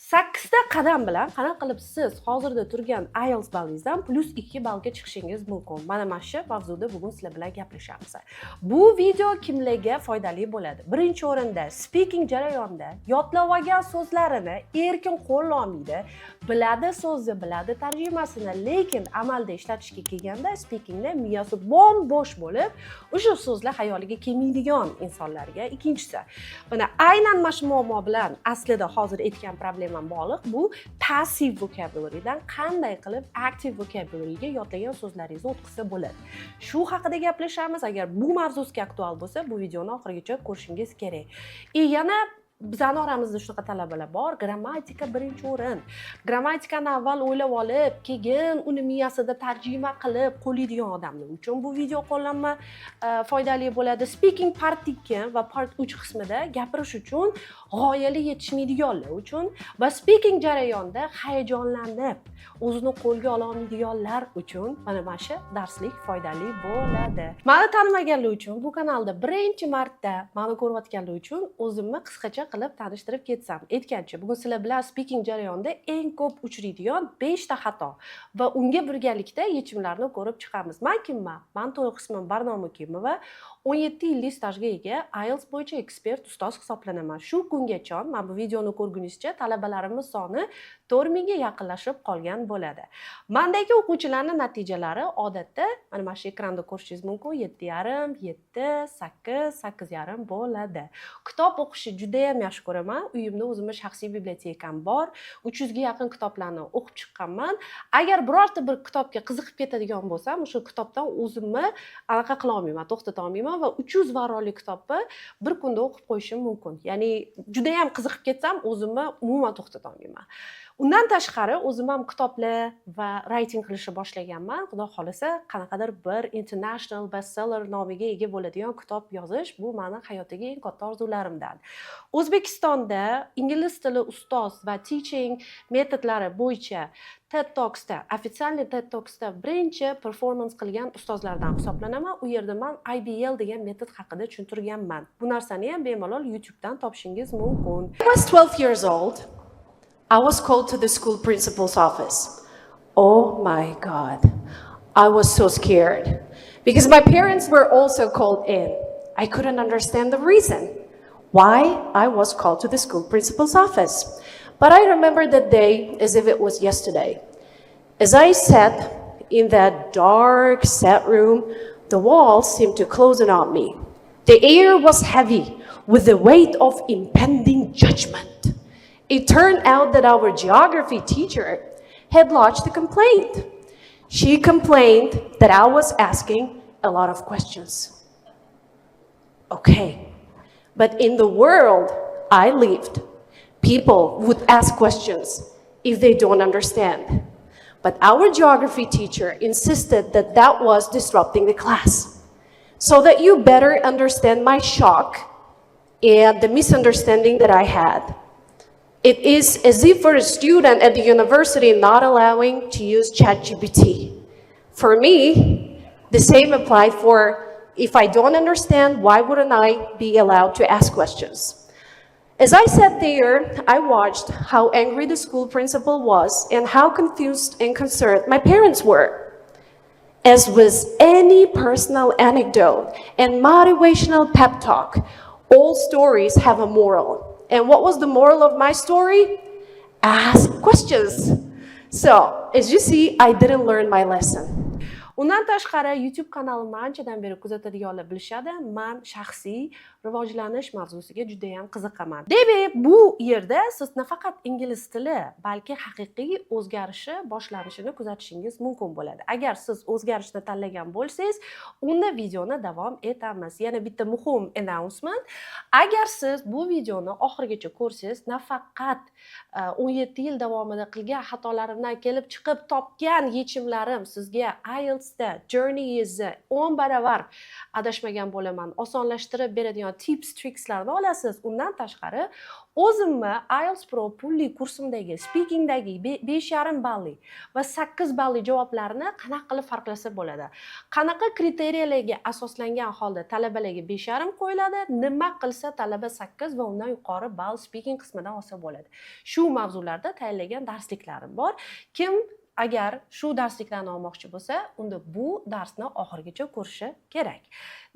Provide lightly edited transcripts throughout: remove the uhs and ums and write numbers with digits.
8 ta qadam bilan qanaqa qilib siz hozirda turgan IELTS ballingizdan +2 ballga chiqishingiz mumkin. Mana shu mavzuda bugun sizlar bilan gaplashamiz. Bu video kimlarga foydali bo'ladi? Birinchi o'rinda speaking jarayonida yodlab olgan so'zlarini erkin qo'llanmaydi, biladi so'zni, biladi tarjimasini, lekin amalda ishlatishga kelganda speakingda miyasi bo'sh bo'lib, o'sha so'zlar xayoliga kelmaydigan insonlarga. Ikkinchisi, mana aynan mana shu muammo bilan aslida hozir aytgan problemam bog'liq. Bu passive vocabularydan qanday qilib active vocabularyga yodlagan so'zlaringizni o'tkazsa bo'ladi. Shu haqida gaplashamiz. Agar bu mavzu sizga aktual bo'lsa, bu videoni oxirigacha ko'rishingiz kerak. Yana bizning oramizda shunaqa talabalar bor, grammatika birinchi o'rin. Grammatikani avval o'ylab olib, keyin uni miyasida tarjima qilib qo'llaydigan odamlar uchun bu video qo'llanma foydali bo'ladi. Speaking part 2 va part 3 qismida gapirish uchun g'oyali yetishmaydiganlar uchun va speaking jarayonida hayajonlanib, o'zini qo'lga ola olmaydiganlar uchun mana shu darslik foydali bo'ladi. Meni tanimaganlar uchun bu kanalda birinchi marta meni ko'rayotganlar uchun o'zimni qisqacha qilib tanishtirib ketsam. Aytgancha, bugun sizlar bilan speaking jarayonida eng ko'p uchraydigan 5 ta xato va unga birgalikda yechimlarni ko'rib chiqamiz. Men kimman? Men to'liq ismim Barnom Ukimova, 17 yillik stajga ega IELTS bo'yicha ekspert ustoz hisoblanaman. Shu kungacha men bu videoni ko'rgunizcha talabalarimiz soni 4000 ga yaqinlashib qolgan bo'ladi. Mendagi o'quvchilarning natijalari odatda mana shu ekranda ko'rishingiz mumkin. 7,5, 7, 8, 8,5 bo'ladi. Kitob o'qishni juda ham yaxshi ko'raman. Uyimda o'zimning shaxsiy bibliotekam bor. 300 ga yaqin kitoblarni o'qib chiqqanman. Agar birorta bir kitobga qiziqib ketadigan bo'lsam, o'sha kitobdan o'zimni anaqa qila olmayman, to'xtata olmayman va 300 varroli kitobni bir kunda o'qib qo'yishim mumkin. Ya'ni juda ham qiziqib ketsam, o'zimni umuman to'xtata olmayman. Undan tashqari o'zim ham kitoblar va writing qilishni boshlaganman. Xudo xolasa, qanaqadir bir international bestseller nomiga ega bo'ladigan kitob yozish bu meni hayotdagi eng katta orzularimdan. O'zbekistonda ingliz tili ustoz va teaching metodlari bo'yicha TED Talks'da, ofitsial TED Talks'da birinchi performance qilgan ustozlardan hisoblanaman. U yerda men IBL degan metod haqida tushuntirganman. Bu narsani ham bemalol YouTube'dan topishingiz mumkin. I was 12 years old. I was called to the school principal's office. Oh my God. I was so scared because my parents were also called in. I couldn't understand the reason why I was called to the school principal's office. But I remember that day as if it was yesterday. As I sat in that dark set room, the walls seemed to close in on me. The air was heavy with the weight of impending judgment. It turned out that our geography teacher had lodged a complaint. She complained that I was asking a lot of questions. Okay, but in the world I lived, people would ask questions if they don't understand. But our geography teacher insisted that that was disrupting the class, so that you better understand my shock and the misunderstanding that I had. It is as if for a student at the university not allowing to use ChatGPT. For me, the same applied for if I don't understand, why wouldn't I be allowed to ask questions? As I sat there, I watched how angry the school principal was and how confused and concerned my parents were. As with any personal anecdote and motivational pep talk, all stories have a moral. And what was the moral of my story? Ask questions. So, as you see, I didn't learn my lesson. Undan tashqari YouTube kanalimni anchadan beri kuzatadiganlar bilishadi. Men shaxsiy rivojlanish mavzusiga juda ham qiziqaman. Demak, bu yerda siz nafaqat ingliz tili, balki haqiqiy o'zgarishi boshlanishini kuzatishingiz mumkin bo'ladi. Agar siz o'zgarishni tanlagan bo'lsangiz, unda videoni davom etamiz. Yana bitta muhim announcement. Agar siz bu videoni oxirigacha ko'rsangiz, nafaqat 17 yil davomida qilgan xatolarimdan kelib chiqib topgan yechimlarim sizga IELTS processda journeyizni 10 baravar adashmagan bo'laman osonlashtirib beradigan tips trickslarni olasiz. Undan tashqari o'zimni IELTS Pro pulli kursimdagi speakingdagi 5,5 balli va 8 balli javoblarni qanaqa qilib farqlasa bo'ladi? Qanaqa kriteriyalarga asoslangan holda talabalarga 5,5 qo'yiladi? Nima qilsa talaba 8 va undan yuqori ball speaking qismidan olsa bo'ladi? Shu mavzularda tayyorlagan darsliklarim bor. Kim agar shu darsliklarni olmoqchi bo'lsa, unda bu darsni oxirigacha ko'rishi kerak.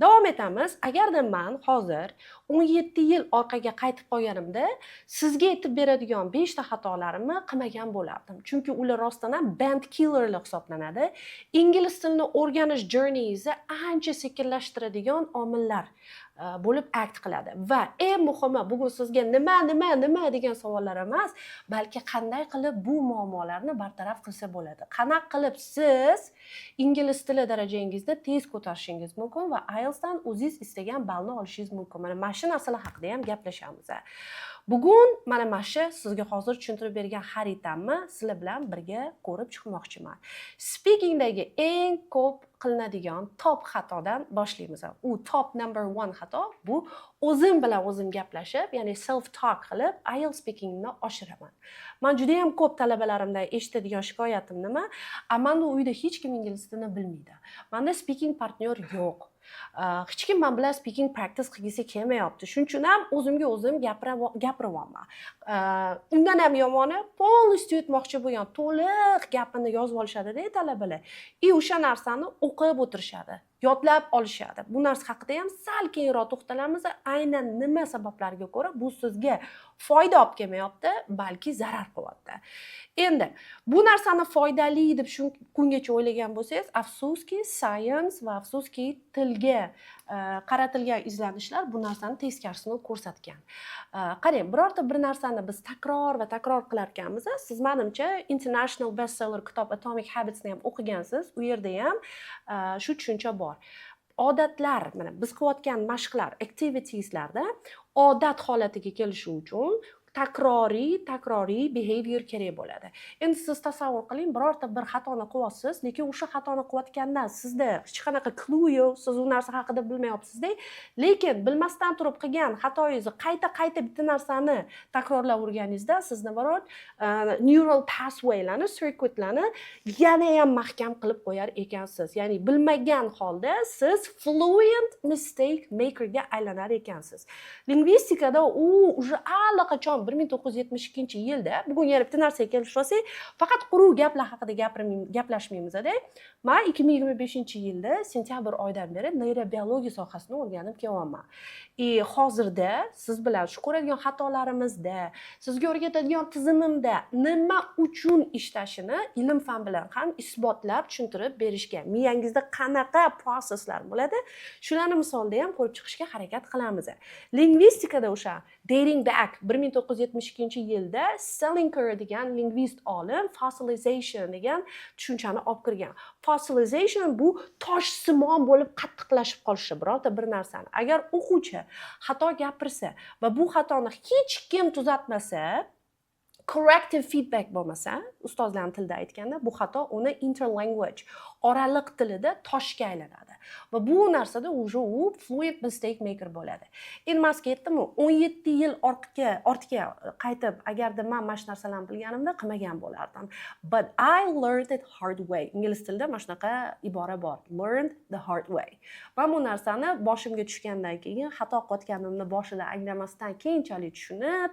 Davom etamiz. Agarda men hozir 17 yil orqaga qaytib qolganimda, sizga aytib beradigan 5 ta xatolarimni qilmagan bo'lardim. Chunki ular rostdan ham band killerlar hisoblanadi. Ingliz tilini o'rganish journeyingizni ancha sekinlashtiradigan omillar bo'lib act qiladi. Va eng muhimi, bugun sizga nima degan savollar emas, balki qanday qilib bu muammolarni bartaraf qilsa bo'ladi. Qanaqa qilib siz ingliz tili darajangizda tez ko'tarishingiz mumkin va IELTS dan o'zingiz istagan ballni olishingiz mumkin. Mana shu narsalar haqida ham gaplashamiz. Bugun mana shu sizga hozir tushuntirib bergan xaritamni sizlar bilan birga ko'rib chiqmoqchiman. Speakingdagi eng ko'p qilinadigan top xatodan boshlaymiz. U top number 1 xato bu o'zim bilan o'zim gaplashib, ya'ni self talk qilib IELTS speakingni oshiraman. Men juda ham ko'p talabalarimdan eshitadigan shikoyatim nima? Menda uyda hech kim ingliz tilini bilmaydi. Menda speaking partnyor yo'q. Hech kim men bilan speaking practice qilgisi kelmayapti. Shuning uchun ham o'zimga o'zim gapiryapman. Undan ham yomoni polностью aytmoqchi bo'lgan to'liq gapini yozib olishadi-da talabalar. O'sha narsani o'qib o'tirishadi, yodlab olishadi. Bu narsa haqida ham sal keyinroq to'xtalamiz. Aynan nima sabablarga ko'ra bu sizga foyda olib kelmayapti, balki zarar qilyapti. Endi bu narsani foydali deb shu kungacha o'ylagan bo'lsangiz, afsuski science va afsuski tilga qaratilgan izlanishlar bu narsani teskarisini ko'rsatgan. Qarang, birorta bir narsani biz takror va takror qilar ekanmiz. Siz menimcha International Bestseller kitob Atomic Habits'ni ham o'qigansiz. U yerda ham shu tushuncha bor. Odatlar, mana biz qilayotgan mashqlar, activitieslarda odat holatiga kelishi uchun takroriy behavior kerak bo'ladi. Endi siz tasavvur qiling, birorta bir xatoni qilyapsiz, lekin o'sha xatoni qilayotgandan sizda hech qanaqa clue yo'q, siz u narsa haqida bilmayapsizda, lekin bilmasdan turib qilgan xatoyingizni qayta bitta narsani takrorlab o'rganingizda, sizni biror neural pathwaylarni, circuitlarni yana ham mahkam qilib qo'yar ekansiz. Ya'ni bilmagan holda siz fluent mistake makerga aylanar ekansiz. Lingvistikada u уже allaqachon 1972-yilda, bugun yana bitta narsaga kelib olsak, faqat quruq gaplar haqida gaplashmaymiz-da. Men 2025-yilda sentyabr oyidan beri neyrobiologiya sohasini o'rganib kelyapman. Hozirda siz bilan shu ko'radigan xatolarimizda, sizga o'rgatadigan tizimimda nima uchun ishlashini ilm fan bilan ham isbotlab tushuntirib berishga, miyangizda qanaqa proseslar bo'ladi, shularni misolda ham ko'rib chiqishga harakat qilamiz. Lingvistikada o'sha dating back 1972-yilda Salinger degan lingvist olim fossilization degan tushunchani olib kirgan. Fossilization bu toshsimon bo'lib qattiqlashib qolishi birorta bir narsani. Agar o'quvchi xato gapirsa va bu xatoni hech kim tuzatmasa, corrective feedback bo'lmasa, ustozlarning tilida aytganda, bu xato uni interlanguage, oraliq tilida toshga aylanadi. Va bu narsada u fluent mistake maker bo'ladi. Endi men sizga aytdim-ku, 17 yil ortga qaytib, agarda men mana shu narsalarni bilganimda qilmagan bo'lardim. But I learned it hard way. Ingliz tilida mana shunaqa ibora bor. Learned the hard way. Men bu narsani boshimga tushgandan keyin, xato qilayotganimni boshida anglamasdan keyinchalik tushunib,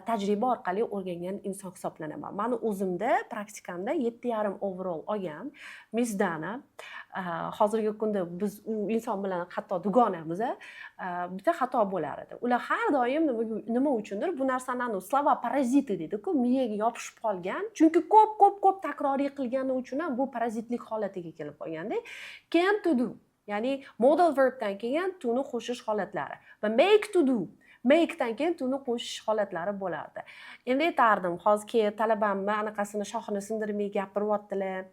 tajriba orqali o'rgangan inson hisoblanaman. Meni o'zimda praktikamda 7,5 overall olgan Miss Dana. Hozirgi kunda biz u inson bilan hatto dugonamiz, bitta xato bo'lar edi. Ular har doim nima uchundir bu narsani slova paraziti deydi-ku, miyaga yopishib qolgan. Chunki ko'p takroriy qilgani uchun ham bu parazitlik holatiga kelib qolganda. Can to do, ya'ni modal verbdan keyin to ni qo'shish holatlari va make to do, makedan keyin to ni qo'shish holatlari bo'lardi. Endi aytardim, hozirgi talabamni anaqasini shoxini sindirmay gapiryaptilar.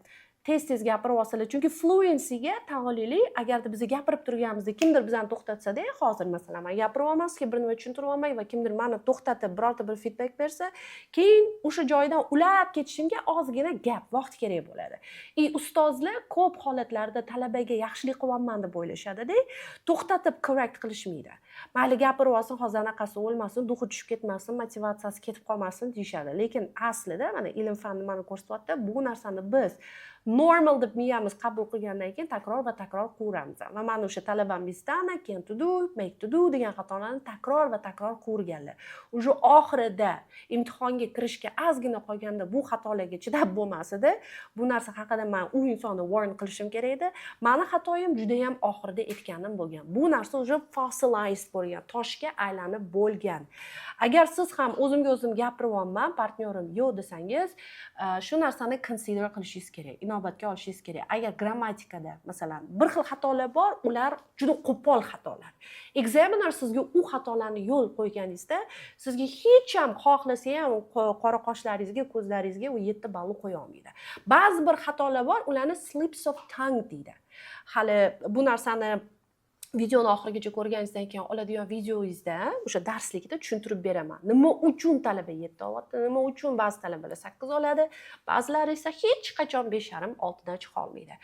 tez gapirib olsalar, chunki fluencyga taalluqli agarda biz gapirib turganimizda kimdir bizani to'xtatsa-da, hozir masalan men gapirib olmasga bir nima tushuntirib olmay va kimdir meni to'xtatib birorta bir feedback bersa, keyin o'sha joydan ulab ketishimga ozgina gap, vaqt kerak bo'ladi. Ustozlar ko'p holatlarda talabaga yaxshilik qilyapman deb o'ylashadi-da, to'xtatib correct qilishmaydi. Mayli gapirib olsin, hozir anaqasi bo'lmasin, duxi tushib ketmasin, motivatsiyasi ketib qolmasin deyishadi. Lekin aslida mana ilm fani mana ko'rsatyapti, bu narsani biz normal deb miyamiz qabul qilgandan keyin takror va takror qilaveramiz. Va mana o'sha talabam bizdan can to do, make to do degan xatolarni takror va takror qilganlar. Uje oxirida imtihonga kirishga ozgina qolganda bu xatolarga chidab bo'lmasida, bu narsa haqida men u insonni warn qilishim kerak edi. Meni xatoyim juda ham oxirida aytganim bo'lgan. Bu narsa uje fossilized bo'lgan, toshga aylanib bo'lgan. Agar siz ham o'zimga o'zim gapiryapman, partnyorim yo'q desangiz, shu narsani consider qilishingiz kerak, inobatga olishingiz kerak. Agar grammatikada masalan bir xil xatolar bor, ular juda qo'pol xatolar. Examiner sizga u xatolarni yo'l qo'yganingizda, sizga hech ham xohlasa ham qora qoshlaringizga, ko'zlaringizga u 7 ball qo'ya olmaydi. Ba'zi bir xatolar bor, ularni slips of tongue deydi. Hali bu narsani videoni oxirigacha ko'rganingizdan keyin oladigan videoyingizda o'sha darslikda tushuntirib beraman. Nima uchun talaba 7 olyapti, nima uchun ba'zi talabalar 8 oladi, ba'zilari esa hech qachon 5,5 6 dan chiqa olmaydi.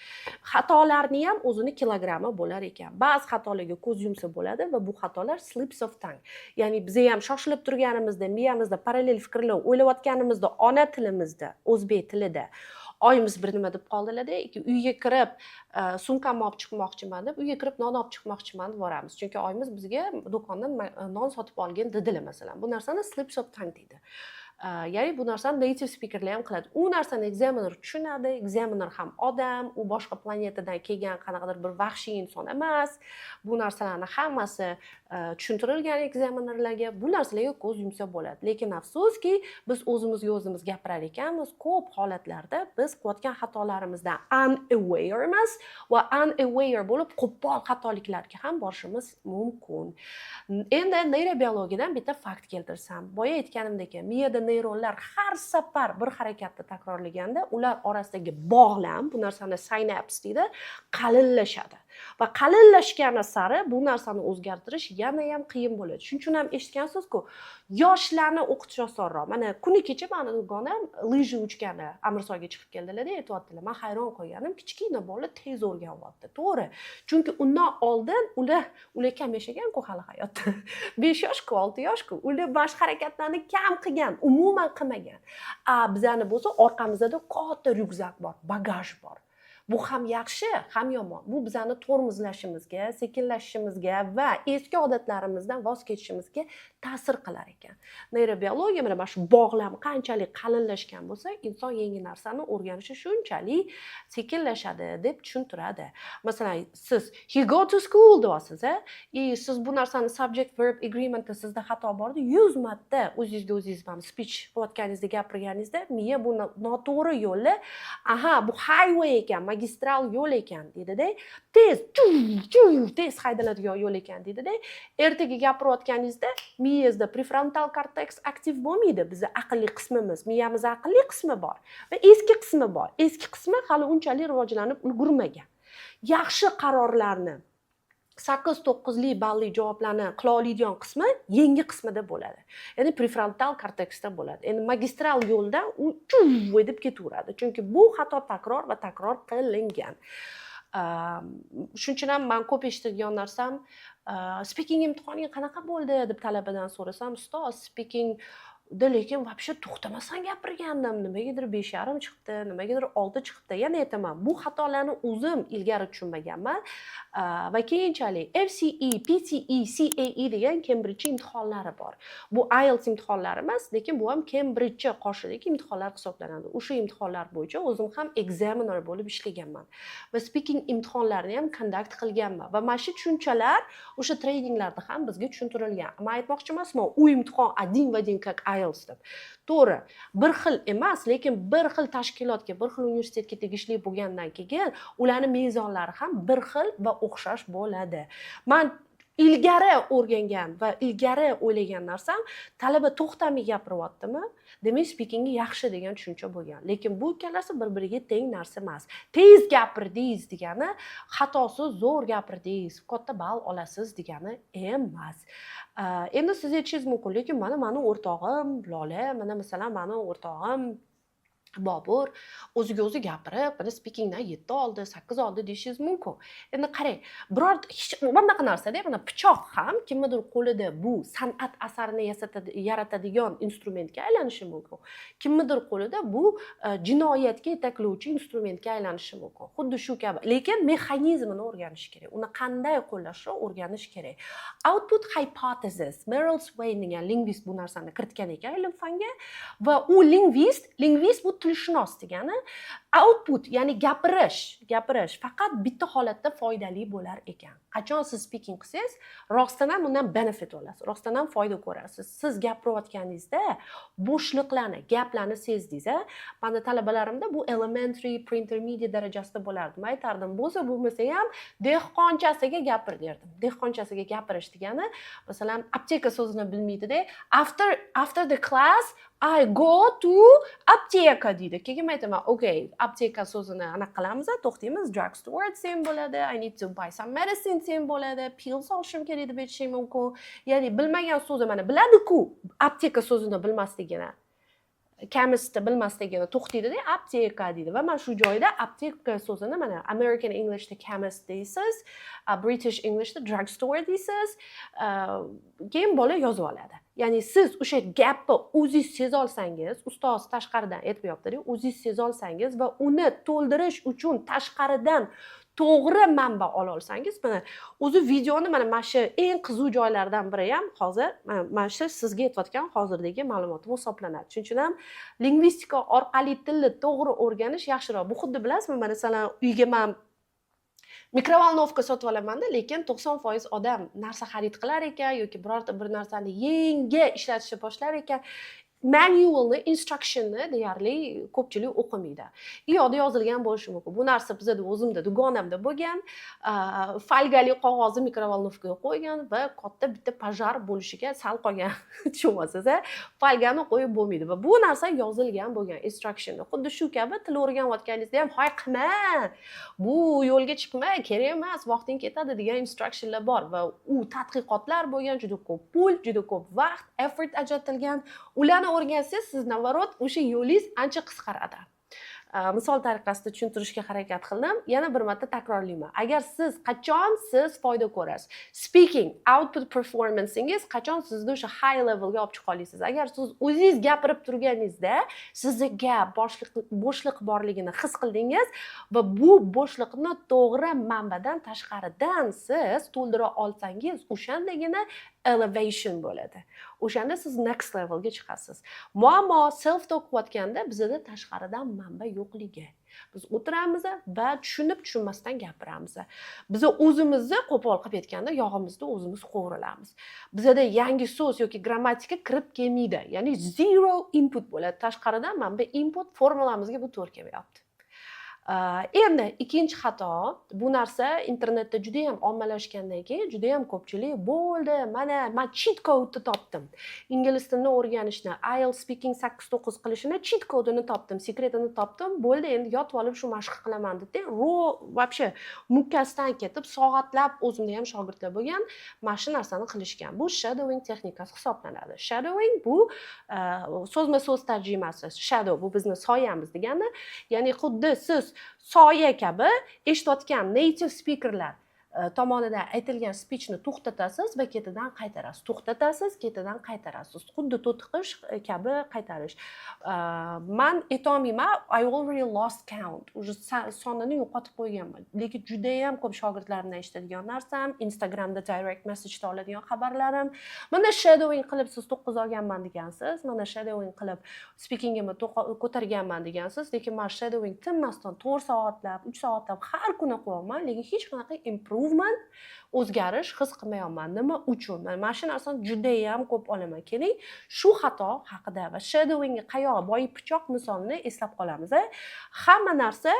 Xatolarni ham o'zini kilogrammi bo'lar ekan. Ba'zi xatolarga ko'z yumsa bo'ladi va bu xatolar slips of tongue. Ya'ni biz ham shoshilib turganimizda, miyamizda parallel fikrlar o'ylayotganimizda, ona tilimizda, o'zbek tilida oyimiz bir nima deb qoldilar-da, uyga kirib sumkamni olib chiqmoqchiman deb, uyga kirib non olib chiqmoqchiman deb boramiz. Chunki oyimiz bizga do'kondan non sotib olgan dedilar masalan. Bu narsani slips of tongue deydi. Ya'ni bu narsani native speakerlar ham qiladi. U narsani examiner tushunadi, examiner ham odam, u boshqa planetadan kelgan qanaqadir bir vahshiy inson emas. Bu narsalarni hammasi tushuntirilgan examinerlarga, bu narsalarga ko'z yumsa bo'ladi. Lekin afsuski, biz o'zimizga o'zimiz gapirar ekanmiz, ko'p holatlarda biz qilayotgan xatolarimizdan unaware emas va unaware bo'lib qo'pol xatoliklarga ham borishimiz mumkin. Endi neyrobiologiyadan bitta fakt keltirsam, boya aytganimdek, miyada neyronlar har safar bir harakatni takrorlaganda ular orasidagi bog'lam, bu narsani sinaps deydi, qalinlashadi. Va qalinlashgani sari bu narsani o'zgartirish yana ham qiyin bo'ladi. Shuning uchun ham eshitgansiz-ku, yoshlarni o'qitish osonroq. Mana kuni kecha meni dugonam lyuji uchgani Amirsonga chiqib keldilar-da, aytayotdilar. Men hayron qolganim, kichkina bola tez o'rganyapti. To'g'ri. Chunki undan oldin ular kam yashagan-ku hali hayotda. 5 yoshku, 6 yoshku. Ular boshqa harakatlarni kam qilgan, umuman qilmagan. Bizani bo'lsa orqamizda katta ryukzak bor, bagaj bor. Bu ham yaxshi, ham yomon. Bu bizani tormozlashimizga, sekinlashishimizga va eski odatlarimizdan voz kechishimizga ta'sir qilar ekan. Neyrobiologiya mana shu bog'lam qanchalik qalinlashgan bo'lsa, inson yangi narsani o'rganishi shunchalik sekinlashadi deb tushuntiradi. Masalan, siz he go to school deyapsiz, siz bu narsani subject verb agreementda sizda xato bordi, 100 marta o'zingizga o'zingiz speech qilayotganingizda gapirganingizda miya bu noto'g'ri yo'lni, bu highway ekan, magistral yo'l ekan dedi-da, tez haydaladigan yo'l ekan dedi-da, ertaga gapirayotganingizda miyangizda prefrontal korteks aktiv bo'lmaydi. Bizning aqlli qismimiz, miyamizda aqlli qismi bor va eski qismi bor. Eski qismi hali unchalik rivojlanib ulgurmagan. Yaxshi qarorlarni 8-9 balli javoblarni qila oladigan qismi yangi qismida bo'ladi. Ya'ni prefrontal korteksda bo'ladi. Endi magistral yo'ldan u deb ketaveradi. Chunki bu xato takror va takror qilingan. Shuning uchun ham men ko'p eshitadigan narsam, speaking imtihoniga qanaqa bo'ldi deb talabadan so'rasam, ustoz, speaking lekin вообще to'xtamasdan gapirgandim, nimagadir 5,5 chiqdi, nimagadir 6 chiqdi. Yana aytaman, bu xatolarni o'zim ilgari tushunmaganman va keyinchalik FCE, PTE, CAE degan Cambridge imtihonlari bor. Bu IELTS imtihonlari emas, lekin bu ham Cambridge qoshidagi imtihonlar hisoblanadi. O'sha imtihonlar bo'yicha o'zim ham examiner bo'lib ishlaganman va speaking imtihonlarini ham conduct qilganman va mana shu tushunchalar o'sha treninglarda ham bizga tushuntirilgan. Men aytmoqchi emasman, u imtihon adin va din как IELTS deb. To'g'ri, bir xil emas, lekin bir xil tashkilotga, bir xil universitetga tegishli bo'lgandan keyin ularning mezonlari ham bir xil va o'xshash bo'ladi. Men ilgari o'rgangan va ilgari o'ylagan narsam talaba to'xtamay gapiryaptimi, demak speakingi yaxshi degan tushuncha bo'lgan. Lekin bu ikkalasi bir-biriga teng narsa emas. Tez gapirdingiz degani xatosiz zo'r gapirdingiz, katta ball olasiz degani emas. Endi siz aytishingiz mumkin, lekin mani o'rtog'im Lola, mana masalan mani o'rtog'im Bobur o'ziga o'zi gapirib, mana speakingdan 7 oldi, 8 oldi deyishingiz mumkin. Endi qarang, biror hech bunaqa narsada, mana pichoq ham kimnidir qo'lida bu san'at asarini yaratadigan instrumentga aylanishi mumkin. Kimnidir qo'lida bu jinoyatga yetaklovchi instrumentga aylanishi mumkin. Xuddi shu kabi, lekin mexanizmini o'rganish kerak. Uni qanday qo'llashni o'rganish kerak. Output hypothesis, Merrill Swain degan lingvist bu narsani kiritgan ekan ilm fanga va u lingvist bu tilshunos degani output, ya'ni gapirish faqat bitta holatda foydali bo'lar ekan. Qachon siz speaking qilsangiz, rostdan ham undan benefit olasiz, rostdan ham foyda ko'rasiz. Siz gapirayotganingizda bo'shliqlarni, gaplarni sezdingiz. Menda talabalarimda bu elementary, pre-intermediate darajasida bo'lardi. Men aytardim, bo'lmasa ham dehqonchasiga gapir derdim. Dehqonchasiga gapirish degani, masalan, apteka so'zini bilmaydi-da, after the class I go to apteka deydi. Keyin men aytaman, okay, apteka so'zini anaqa qilamiz, to'xtaymiz, drugstore desam bo'ladi, I need to buy some medicine desam bo'ladi, pills olishim kerak deb aytishim mumkin. Ya'ni bilmagan so'zni mana biladi-ku, apteka so'zini bilmasligini. Chemist bilmasligini to'xtaydi-da, apteka deydi va men shu joyda apteka so'zini mana American Englishda chemist deysiz, British Englishda drugstore deysiz, keyin bola yozib oladi. Ya'ni siz o'sha gapni o'zingiz seza olsangiz, ustoz tashqaridan aytmayapti-da, o'zingiz seza olsangiz va uni to'ldirish uchun tashqaridan to'g'ri manba ola olsangiz, mana o'zi videoni mana shu eng qiziq joylaridan biri ham hozir mana shu sizga aytayotgan hozirdagi ma'lumotim hisoblanadi. Shuning uchun ham lingvistika orqali tilni to'g'ri o'rganish yaxshiroq. Bu xuddi bilasizmi, masalan, uyga men mikrovolnovka sotib olamanda, lekin 90% odam narsa xarid qilar ekan yoki birorta bir narsani yangi ishlatishni boshlar ekan, manualni, instructionni deyarli ko'pchilik o'qimaydi. Yo'qda yozilgan bo'lishi mumkin. Bu narsa bizda o'zimda dugonamda bo'lgan, falgali qog'ozni mikrovolnovkaga qo'ygan va katta bitta pojar bo'lishiga sal qolgan tushunasiz, falgani qo'yib bo'lmaydi va bu narsa yozilgan bo'lgan instructionda. Xuddi shu kabi til o'rganayotganingizda ham, "Hoy qilma, bu yo'lga chiqma, kerak emas, vaqting ketadi" degan instructionlar bor va u tadqiqotlar bo'lgan, juda ko'p pul, juda ko'p vaqt, effort ajratilgan. Ularni o'rgansangiz, siz navarot o'sha yo'lingiz ancha qisqaradi. Misol tariqasida tushuntirishga harakat qildim. Yana bir marta takrorlayman. Agar qachon siz foyda ko'rasiz, speaking output performancingiz qachon sizni o'sha high levelga olib chiqa olasiz. Agar siz o'zingiz gapirib turganingizda sizda gap, bo'shliq borligini his qildingiz va bu bo'shliqni to'g'ri manbadan tashqaridan siz to'ldira olsangiz, o'shandagina elevation bo'ladi. O'shanda siz next levelga chiqasiz. Muammo self talk qilayotganda bizda tashqaridan manba yo'qligi. Biz o'tiramiz va tushunmasdan gapiramiz. Biz o'zimizni qo'pol qilib aytganda yog'imizni o'zimiz qo'g'rilamiz. Bizda yangi so'z yoki grammatika kirib kelmaydi. Ya'ni zero input bo'ladi. Tashqaridan manba input formulamizga bu to'g'ri kelyapti. Endi ikkinchi xato, bu narsa internetda juda ham ommalashgandan keyin juda ham ko'pchilik bo'ldi, mana men cheat code topdim. Ingliz tilini o'rganishni, IELTS speaking 8-9 qilishini cheat code'ini topdim, sekretini topdim. Bo'ldi, endi yotib olib shu mashq qilaman dedi. Вообще mukkasidan ketib, soatlab o'zimda ham shogirdlar bo'lgan, mana shu narsani qilishgan. Bu shadowing texnikasi hisoblanadi. Shadowing bu so'zma-so'z tarjimasi. Shadow bu bizning soyamiz degani, ya'ni xuddi siz soya kabi eshitayotgan native speakerlar tomonidan aytilgan speechni to'xtatasiz va ketidan qaytarasiz. To'xtatasiz, ketidan qaytarasiz. Xuddi to'tiqish kabi qaytarish. Men aytolmayman, I already lost count. Уже sonini yo'qotib qo'yganman. Lekin juda ham ko'p shogirdlarimdan eshitadigan narsam, Instagramda direct message oladigan xabarlarim. Mana shadowing qilib siz 9 olganman degansiz, mana shadowing qilib speakingimni ko'targanman degansiz, lekin men shadowing tinmasdan 4 soatlab, 3 soatlab har kuni qilaman, lekin hech qanaqa improvement, o'zgarish his qilmayapman. Nima uchun? Mana shu narsani juda ham ko'p olaman. Keling, shu xato haqida va shadowingga qayoq boy pichoq misolini eslab qolamiz. Hamma narsa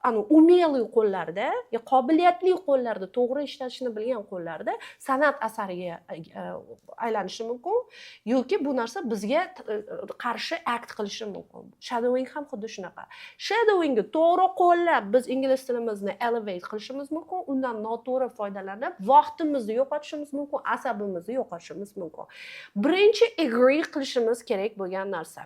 umeli qo'llarda, qobiliyatli qo'llarda, to'g'ri ishlatishni bilgan qo'llarda san'at asariga aylanishi mumkin yoki bu narsa bizga qarshi akt qilishi mumkin. Shadowing ham xuddi shunaqa. Shadowingni to'g'ri qo'llab biz ingliz tilimizni elevate qilishimiz mumkin, undan noto'g'ri foydalanib vaqtimizni yo'qotishimiz mumkin, asabimizni yo'qotishimiz mumkin. Birinchi agree qilishimiz kerak bo'lgan narsa.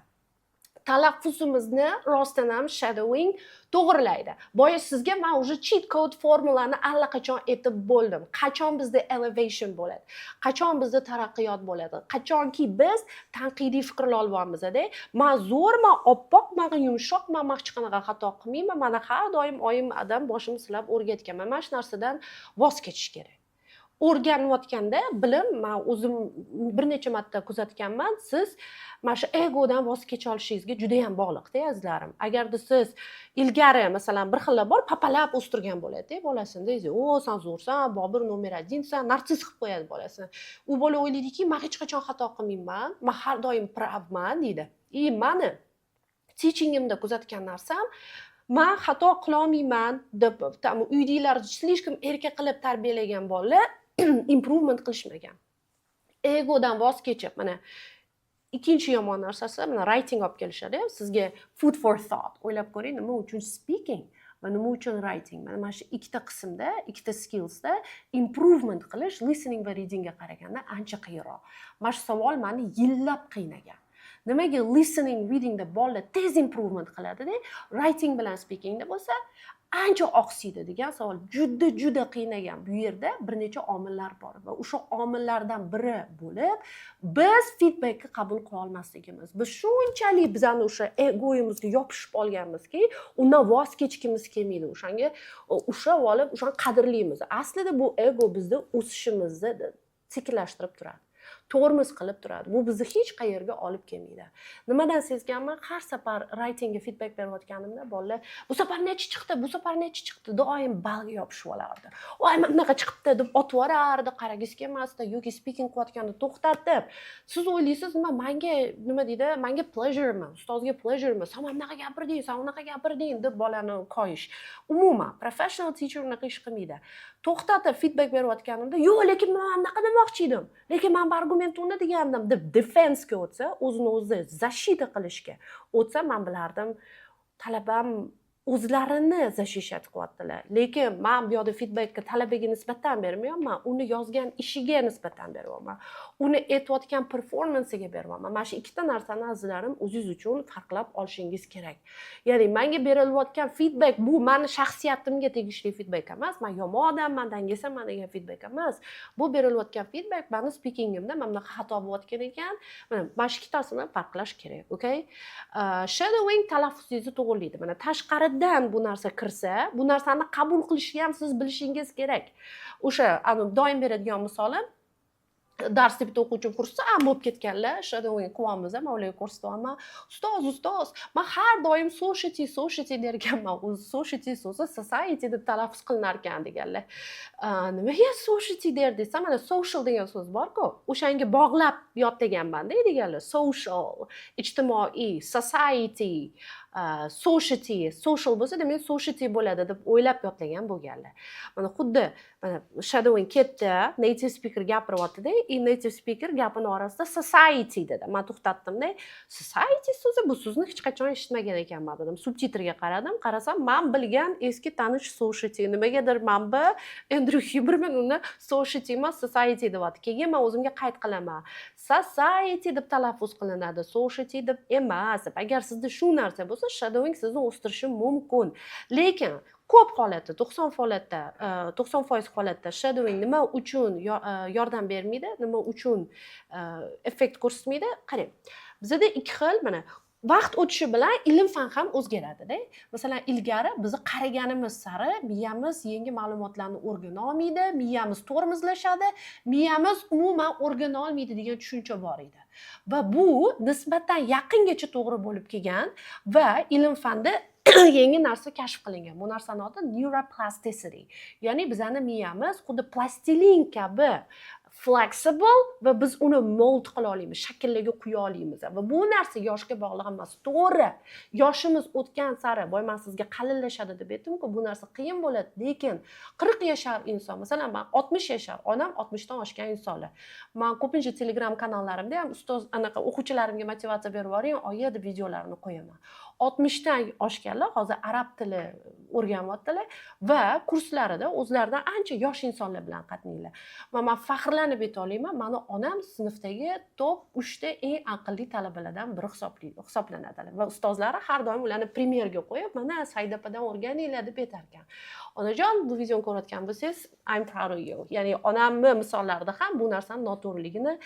Talaffuzimizni rostdan ham shadowing to'g'rilaydi. Boya sizga men уже cheat code formulani allaqachon aytib bo'ldim. Qachon bizda elevation bo'ladi? Qachon bizda taraqqiyot bo'ladi? Qachonki biz tanqidiy fikrlar olyapmiz-da, men zo'rman, oppoq, men yumshoqman, men hech qanaqa xato qilmayman. Mana har doim oyim adam boshimni silab o'rgatganman. Mana shu narsadan voz kechish kerak. O'rganayotganda bilim, men o'zim bir necha marta kuzatganman, siz mana shu egodan voz kecha olishingizga juda ham bog'liqda azizlarim. Agarda siz ilgari masalan bir xillar bor, papalab o'stirgan bo'ladi, bolasini deysiz, "O, sen zo'rsan, Bobur nomer 1san", narsist qilib qo'yadi bolasini. U bola o'ylaydiki, "Men hech qachon xato qilmayman, men har doim pravman" deydi. Meni teachingimda kuzatgan narsam, men xato qila olmayman deb uydagilar slishkim erka qilib tarbiyalagan bola improvement qilishmagan. Egodan voz kechib, mana ikkinchi yomon narsasi, mana writing olib kelishadi. Sizga food for thought. O'ylab ko'ring, nima uchun speaking va nima uchun writing? Mana shu ikkita qismda, ikkita skillsda improvement qilish listening va readingga qaraganda ancha qiyinroq. Mana shu savol meni yillab qiynagan. Nimaga listening, readingda bolalar tez improvement qiladi-da, writing bilan speakingda bo'lsa ancha oqsiydi degan savol juda qiynagan. Bu yerda bir necha omillar bor va o'sha omillardan biri bo'lib, biz feedbackni qabul qila olmasligimiz. Biz shunchalik bizani o'sha egoyimizga yopishib olganmizki, undan voz kechgimiz kelmaydi. O'shanga ushlab olib, o'shani qadrlaymiz. Aslida bu ego bizda o'sishimizni sekinlashtirib turadi. Tormoz qilib turadi. Bu bizni hech qayerga olib kelmaydi. Nimadan sezganman? Har safar writingga feedback berayotganimda bolalar, "Bu safar nechi chiqdi? Bu safar nechi chiqdi?" doim balga yopishib olardi. "Voy, mana bunaqa chiqibdi" deb otib yuborardi, qaragingiz kelmasdi yoki speaking qilayotganda to'xtatib. Siz o'ylaysiz, nima deydi? Menga pleasure'mi? Ustozga pleasure'mi? "Sen mana bunaqa gapirding, sen unaqa gapirding" deb bolani qo'yish. Umuman professional teacher unaqa ish qilmaydi. To'xtatib feedback berayotganimda, "Yo'q, lekin men bunaqa demoqchi edim. Lekin men argumentni degandim" deb defense-ga o'tsa, o'zini o'zi защита qilishga o'tsa, men bilardim talabam o'zlarini защищать qilyaptilar. Lekin men bu yerda feedbackni talabaga nisbatan bermayapman, uni yozgan ishiga nisbatan beryapman. Uni aytayotgan performansiga beryapman. Mana shu ikkita narsani azizlarim o'zingiz uchun farqlab olishingiz kerak. Ya'ni menga berilayotgan feedback bu meni shaxsiyatimga tegishli feedback emas. Men yomon odamman, dangasaman degan feedback emas. Bu berilayotgan feedback meni speakingimda mana bunaqa xato bo'layotgan ekan. Mana shu ikkitasini farqlash kerak, okay? Shadowing talaffuzingizni to'g'rilaydi. Mana tashqaridan bu narsa kirsa, bu narsani qabul qilishni ham siz bilishingiz kerak. O'sha doim beradigan misolim, darsda bitta o'quvchim xursand bo'lib ketganlar, shadowing qilyapmiz, men ularga ko'rsatyapman. Ustoz, men har doim society derkanman. O'zi society so'zi society deb talaffuz qilinar ekan deganlar. Nimaga society der desam, mana social degan so'z bor-ku, o'shanga bog'lab yodlaganman-da deganlar. Social, ijtimoiy, society, social bo'lsa, demak society bo'ladi deb o'ylab yodlagan bo'lganlar. Mana xuddi mana shadowing ketdi, native speaker gapiryapti-da, native speaker gapini orasida society dedi. Men to'xtatdim-da. Society so'zi bu so'zni hech qachon eshitmagan ekanman dedim. Subtitrga qaradim, qarasam men bilgan eski tanish society. Nimagadir manba Andrew Huberman uni society emas, society deyapti. Keyin men o'zimga qayd qilaman. Society deb talaffuz qilinadi, society deb emas. Agar sizda shu narsa bo'lsa, shadowing sizni o'stirishi mumkin. Lekin ko'p holatda, 90% holatda shadowing nima uchun yordam bermaydi, nima uchun effekt ko'rsatmaydi? Qarang. Bizda ikki xil, mana vaqt o'tishi bilan ilm fan ham o'zgaradi-da. Masalan, ilgari bizni qaraganimiz sari miyamiz yangi ma'lumotlarni o'rgana olmaydi, miyamiz tormozlashadi, miyamiz umuman o'rgana olmaydi degan tushuncha bor edi. Va bu nisbatan yaqingacha to'g'ri bo'lib kelgan va ilm fanda yangi narsa kashf qilingan. Bu narsani oti neuroplasticity. Ya'ni bizning miyamiz xuddi plastilin kabi flexible va biz uni mold qila olamiz, shakllarga quya olamiz. Va bu narsa yoshga bog'liq emas. To'g'ri, yoshimiz o'tgan sari, boy men sizga qalinlashadi deb aytdim-ku, bu narsa qiyin bo'ladi, lekin 40 yashar inson, masalan, men 60 yashar, onam 60 dan oshgan insonlar. Men ko'pincha Telegram kanallarimda ham ustoz anaqa o'quvchilarimga motivatsiya berib boring, oyi deb videolarini qo'yaman. 60 dan oshganlar hozir arab tili o'rganyaptilar va kurslarida o'zlaridan ancha yosh insonlar bilan qatnaydilar. Va men faxrlanib ayta olaman, meni onam sinfdagi top 3 ta eng aqlli talabalardan biri hisoblanadilar va ustozlari har doim ularni premyerga qo'yib, mana Saydapadan o'rganinglar deb aytar ekan. Onajon, bu videoni ko'rayotgan bo'lsangiz, I'm proud of you. Ya'ni onamni misollarida ham bu narsaning noto'g'riligini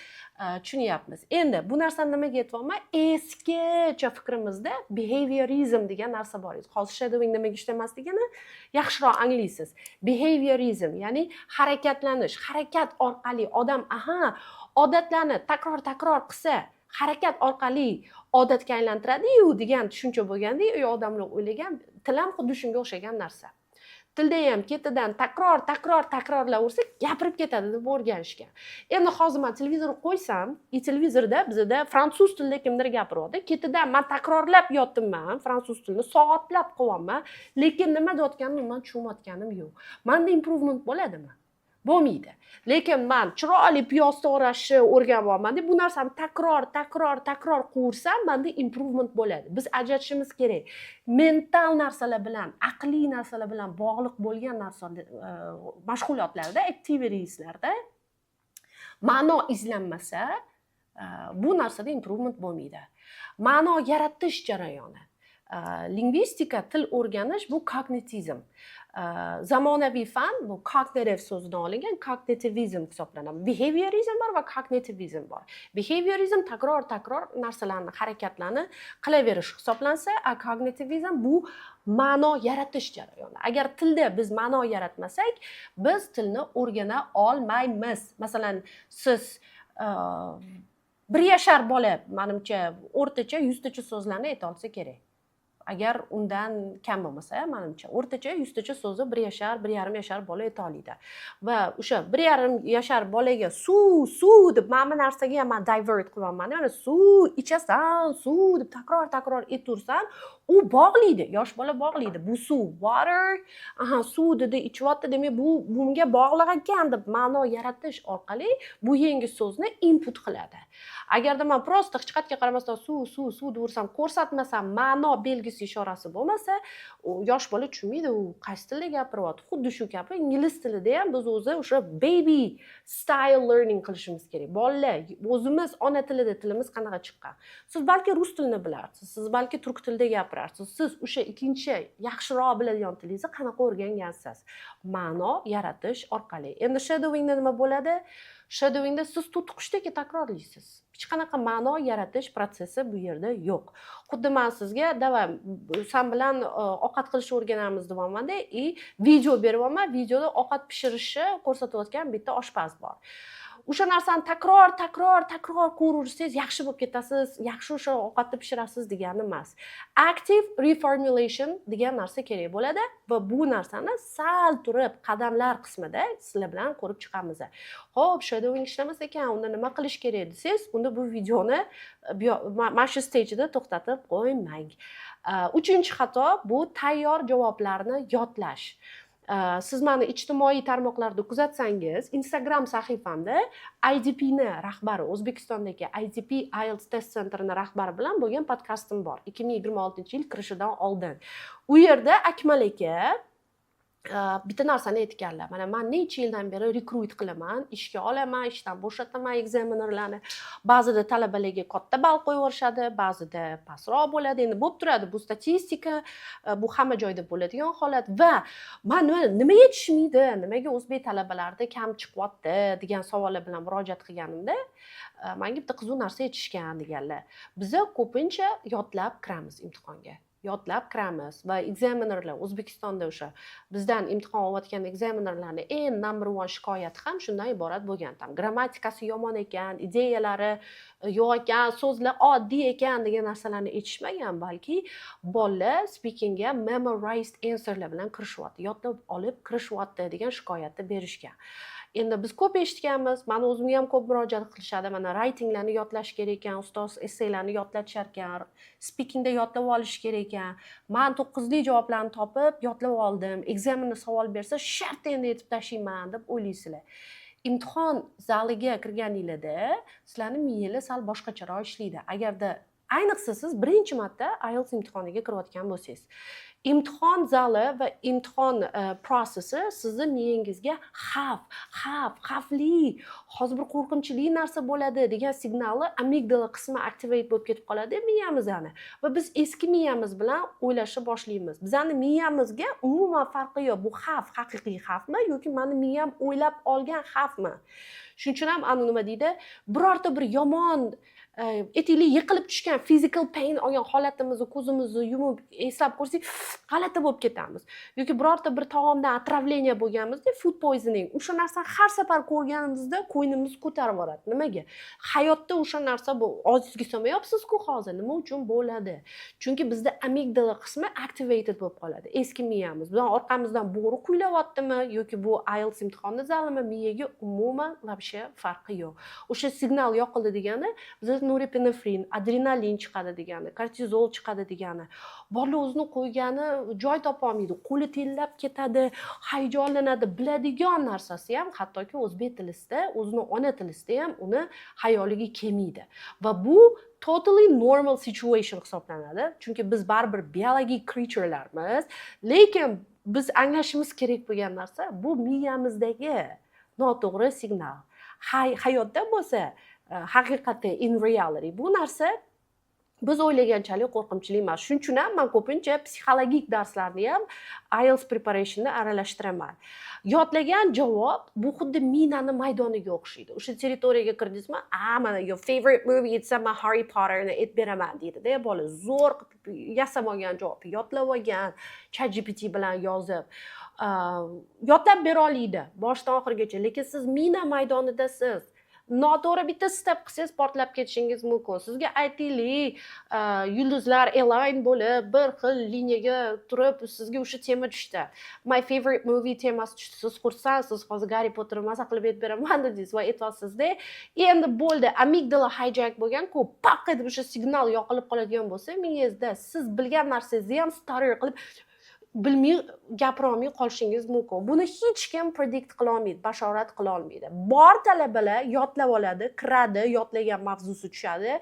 tushunyapmiz. Endi bu narsani nimaga aytyapman? Eskicha fikrimizda behaviorism degan narsa bor edi. Hozir shadowing nimaga ishlamasligini yaxshiroq anglaysiz. Behaviorism, ya'ni harakatlanish, harakat orqali odam odatlarni takror qilsa, harakat orqali odatga aylantiradi-yu degan tushuncha bo'lganda, odamlar o'ylagan, til ham xuddi shunga o'xshagan narsa. Tilda ham ketidan takrorlaversa gapirib ketadi deb o'rganishgan. Endi hozir men televizorni qo'ysam, televizorda bizda fransuz tilida kimdir gapiryapti. Ketidan men takrorlab yotibman, fransuz tilini soatlab qilyapman, lekin nima deyotganini men tushunmayotganim yo'q. Menda improvement bo'ladimi? Bo'lmaydi. Lekin men chiroyli piyoz to'g'rashni o'rganyapman deb bu narsani takror qilaversam, menda improvement bo'ladi. Biz ajratishimiz kerak. Mental narsalar bilan, aqliy narsalar bilan bog'liq bo'lgan narsalar, mashg'ulotlarda, activitieslarda ma'no izlanmasa, bu narsada improvement bo'lmaydi. Ma'no yaratish jarayoni. Lingvistika, til o'rganish bu kognitizm. Zamonaviy fan bu cognitive so'zidan olingan kognitivizm hisoblanadi. Behaviorism bor va kognitivizm bor. Behaviorism takror narsalarni, harakatlarni qilaverish hisoblansa, kognitivizm bu ma'no yaratish jarayoni. Agar tilda biz ma'no yaratmasak, biz tilni o'rgana olmaymiz. Masalan, siz 1 yashar bola, menimcha, o'rtacha 100 tacha so'zlarni ayta olsa kerak. Agar undan kam bo'lmasa, menimcha, o'rtacha 100 tacha so'zni 1 yashar, 1,5 yashar bola ayta oladi. Va o'sha 1,5 yashar bolaga suv deb mana bu narsaga ham men divert qilyapman. Mana suv ichasan, suv deb takror aytursan, u bog'laydi, yosh bola bog'laydi. Bu suv, water, suv dedi, ichyapti, demak bu bunga bog'liq ekan deb ma'no yaratish orqali bu yangi so'zni input qiladi. Agarda men prosta hech qayerga qaramasdan suv dersam, ko'rsatmasam, ma'no belgisi ishorasi bo'lmasa, yosh bola tushunmaydi, u qaysi tilda gapiryapti. Xuddi shu kabi ingliz tilida ham biz o'zi o'sha baby style learning qilishimiz kerak. Bolalar, o'zimiz ona tilida tilimiz qanaqa chiqqan. Siz balki rus tilini bilarsiz, siz balki turk tilida gapirarsiz. Siz o'sha ikkinchi yaxshiroq biladigan tilingizni qanaqa o'rgangansiz? Ma'no yaratish orqali. Endi shadowingda nima bo'ladi? Shadowingda siz to'tiqushdagi takrorlaysiz. Hech qanaqa ma'no yaratish protsessi bu yerda yo'q. Xuddi men sizga davam sen bilan ovqat qilishni o'rganamiz deyapman-da, video beryapman, videoda ovqat pishirishni ko'rsatayotgan bitta oshpaz bor. O'sha narsani takror ko'rursangiz yaxshi bo'lib ketasiz, yaxshi o'sha ovqatni pishirasiz degani emas. Active reformulation degan narsa kerak bo'ladi va bu narsani sal turib qadamlar qismida sizlar bilan ko'rib chiqamiz. Xo'p, shadowing ishlamas ekan, unda nima qilish kerak desangiz, unda bu videoni mana shu stejida to'xtatib qo'ymang. 3-xato bu tayyor javoblarni yodlash. Siz meni ijtimoiy tarmoqlarda kuzatsangiz, Instagram sahifamda IDP ni rahbari, O'zbekistondagi IDP IELTS test centrini rahbari bilan bo'lgan podkastim bor. 2026-yil kirishidan oldin. U yerda Akmal aka bitta narsani aytganlar. Mana men necha yildan beri rekrut qilaman, ishga olaman, ishdan bo'shataman examinerlarni. Ba'zida talabalarga katta ball qo'yaverishadi, ba'zida pastroq bo'ladi. Endi bo'lib turadi, bu statistika, bu hamma joyda bo'ladigan holat va men nimaga tushmaydi, nimaga o'zbek talabalarida kam chiqyapti degan savollar bilan murojaat qilganimda, menga bitta qiziq narsa aytishgan deganlar. Biza ko'pincha yodlab kiramiz imtihonga. Yodlab kiramiz va examinerlar O'zbekistonda o'sha bizdan imtihon olayotgan examinerlarni eng number 1 shikoyati ham shundan iborat bo'lgan. Tam grammatikasi yomon ekan, ideyalari yo'q ekan, so'zlar oddiy ekan degan narsalarni aytishmagan, balki bolalar speakingga memorized answerlar bilan kirishyapti, yodlab olib kirishyapti degan shikoyatni berishgan. Endi biz ko'p eshitganmiz, mani o'zimga ham ko'p murojaat qilishadi. Mana writinglarni yodlash kerak ekan, ustoz essaylarni yodlatishar ekan, speakingda yodlab olish kerak ekan. Men 9 lik javoblarni topib, yodlab oldim. Ekzamenda savol bersa, shart endi yetib tashlayman deb o'ylaysizlar. Imtihon zaliga kirganinglarda sizlarning miyangiz sal boshqacharoq ishlaydi. Agarda ayniqsa siz birinchi marta IELTS imtihoniga kirayotgan bo'lsangiz, imtihon zali va imtihon prosessi sizni miyangizga xavfli, hozir bir qo'rqinchli narsa bo'ladi degan signalni amigdala qismi activate bo'lib ketib qoladi miyamizni. Va biz eski miyamiz bilan o'ylashni boshlaymiz. Bizning miyamizga umuman farqi yo'q. Bu xavf haqiqiy xavfmi yoki meni miyam o'ylab olgan xavfmi? Shuning uchun ham nima deydi? Birorta bir yomon etikli yiqilib tushgan physical pain olgan holatimizni ko'zimizni yumib eslab ko'rsak, g'alati bo'lib ketamiz. Yoki birorta bir taomdan otravleniya bo'lganimizda, food poisoning, o'sha narsani har safar ko'rganimizda qo'ynimiz ko'tarib boradi. Nimaga? Hayotda o'sha narsa bu ojizga solmayapsiz-ku hozir. Nima uchun bo'ladi? Chunki bizda amigdala qismi activated bo'lib qoladi. Eski miyamiz. Bizning orqamizdan bo'ri kuylayaptimi yoki bu IELTS imtihoni zalimi, miyaga umuman vobshe farqi yo'q. O'sha signal yoqildi degani biz norepinefrin, adrenalin chiqadi degani, kortizol chiqadi degani. Bola o'zini qo'ygani joy topa olmaydi, qo'li tellab ketadi, hayajonlanadi. Biladigan narsasi ham hattoki o'zbek tilisida, o'zini ona tilisida ham uni xayoliga kelmaydi. Va bu totally normal situation hisoblanadi. Chunki biz baribir biologik creaturelarmiz, lekin biz anglashimiz kerak bo'lgan narsa bu miyamizdagi noto'g'ri signal. Hayotda bo'lsa haqiqatda in reality bu narsa biz o'ylaganchalik qo'rqinchli emas. Shuning uchun ham men ko'pincha psixologik darslarni ham IELTS preparationda aralashhtiraman. Yodlagan javob bu xuddi minani maydoniga o'xshaydi. O'sha territoriyaga kirdingizmi, mana your favorite movie it's Harry Potterni aytib beraman deydi-da, bola zo'r yasab olgan javobni yodlab olgan, ChatGPT bilan yozib yodlab bera oladi boshdan oxirigacha, lekin siz mina maydonidasiz. Noto'g'ri bitta step qilsangiz portlab ketishingiz mumkin. Sizga aytaylik, yulduzlar align bo'lib, bir xil liniyaga turib, sizga o'sha tema tushdi. My favorite movie temasi tushdi. Siz xursandsiz, hozir Harry Potter maza qilib aytib beraman dedingiz va aytyapsiz-da. Endi bo'ldi, amigdala hijack bo'lgan-ku, paq etib o'sha signal yoqilib qoladigan bo'lsa, miyangizda siz bilgan narsangizni ham starter qilib bilmay gapira olmay qolishingiz mumkin. Buni hech kim predict qila olmaydi, bashorat qila olmaydi. Bor talabalar yodlab oladi, kiradi, yodlagan mavzusi tushadi,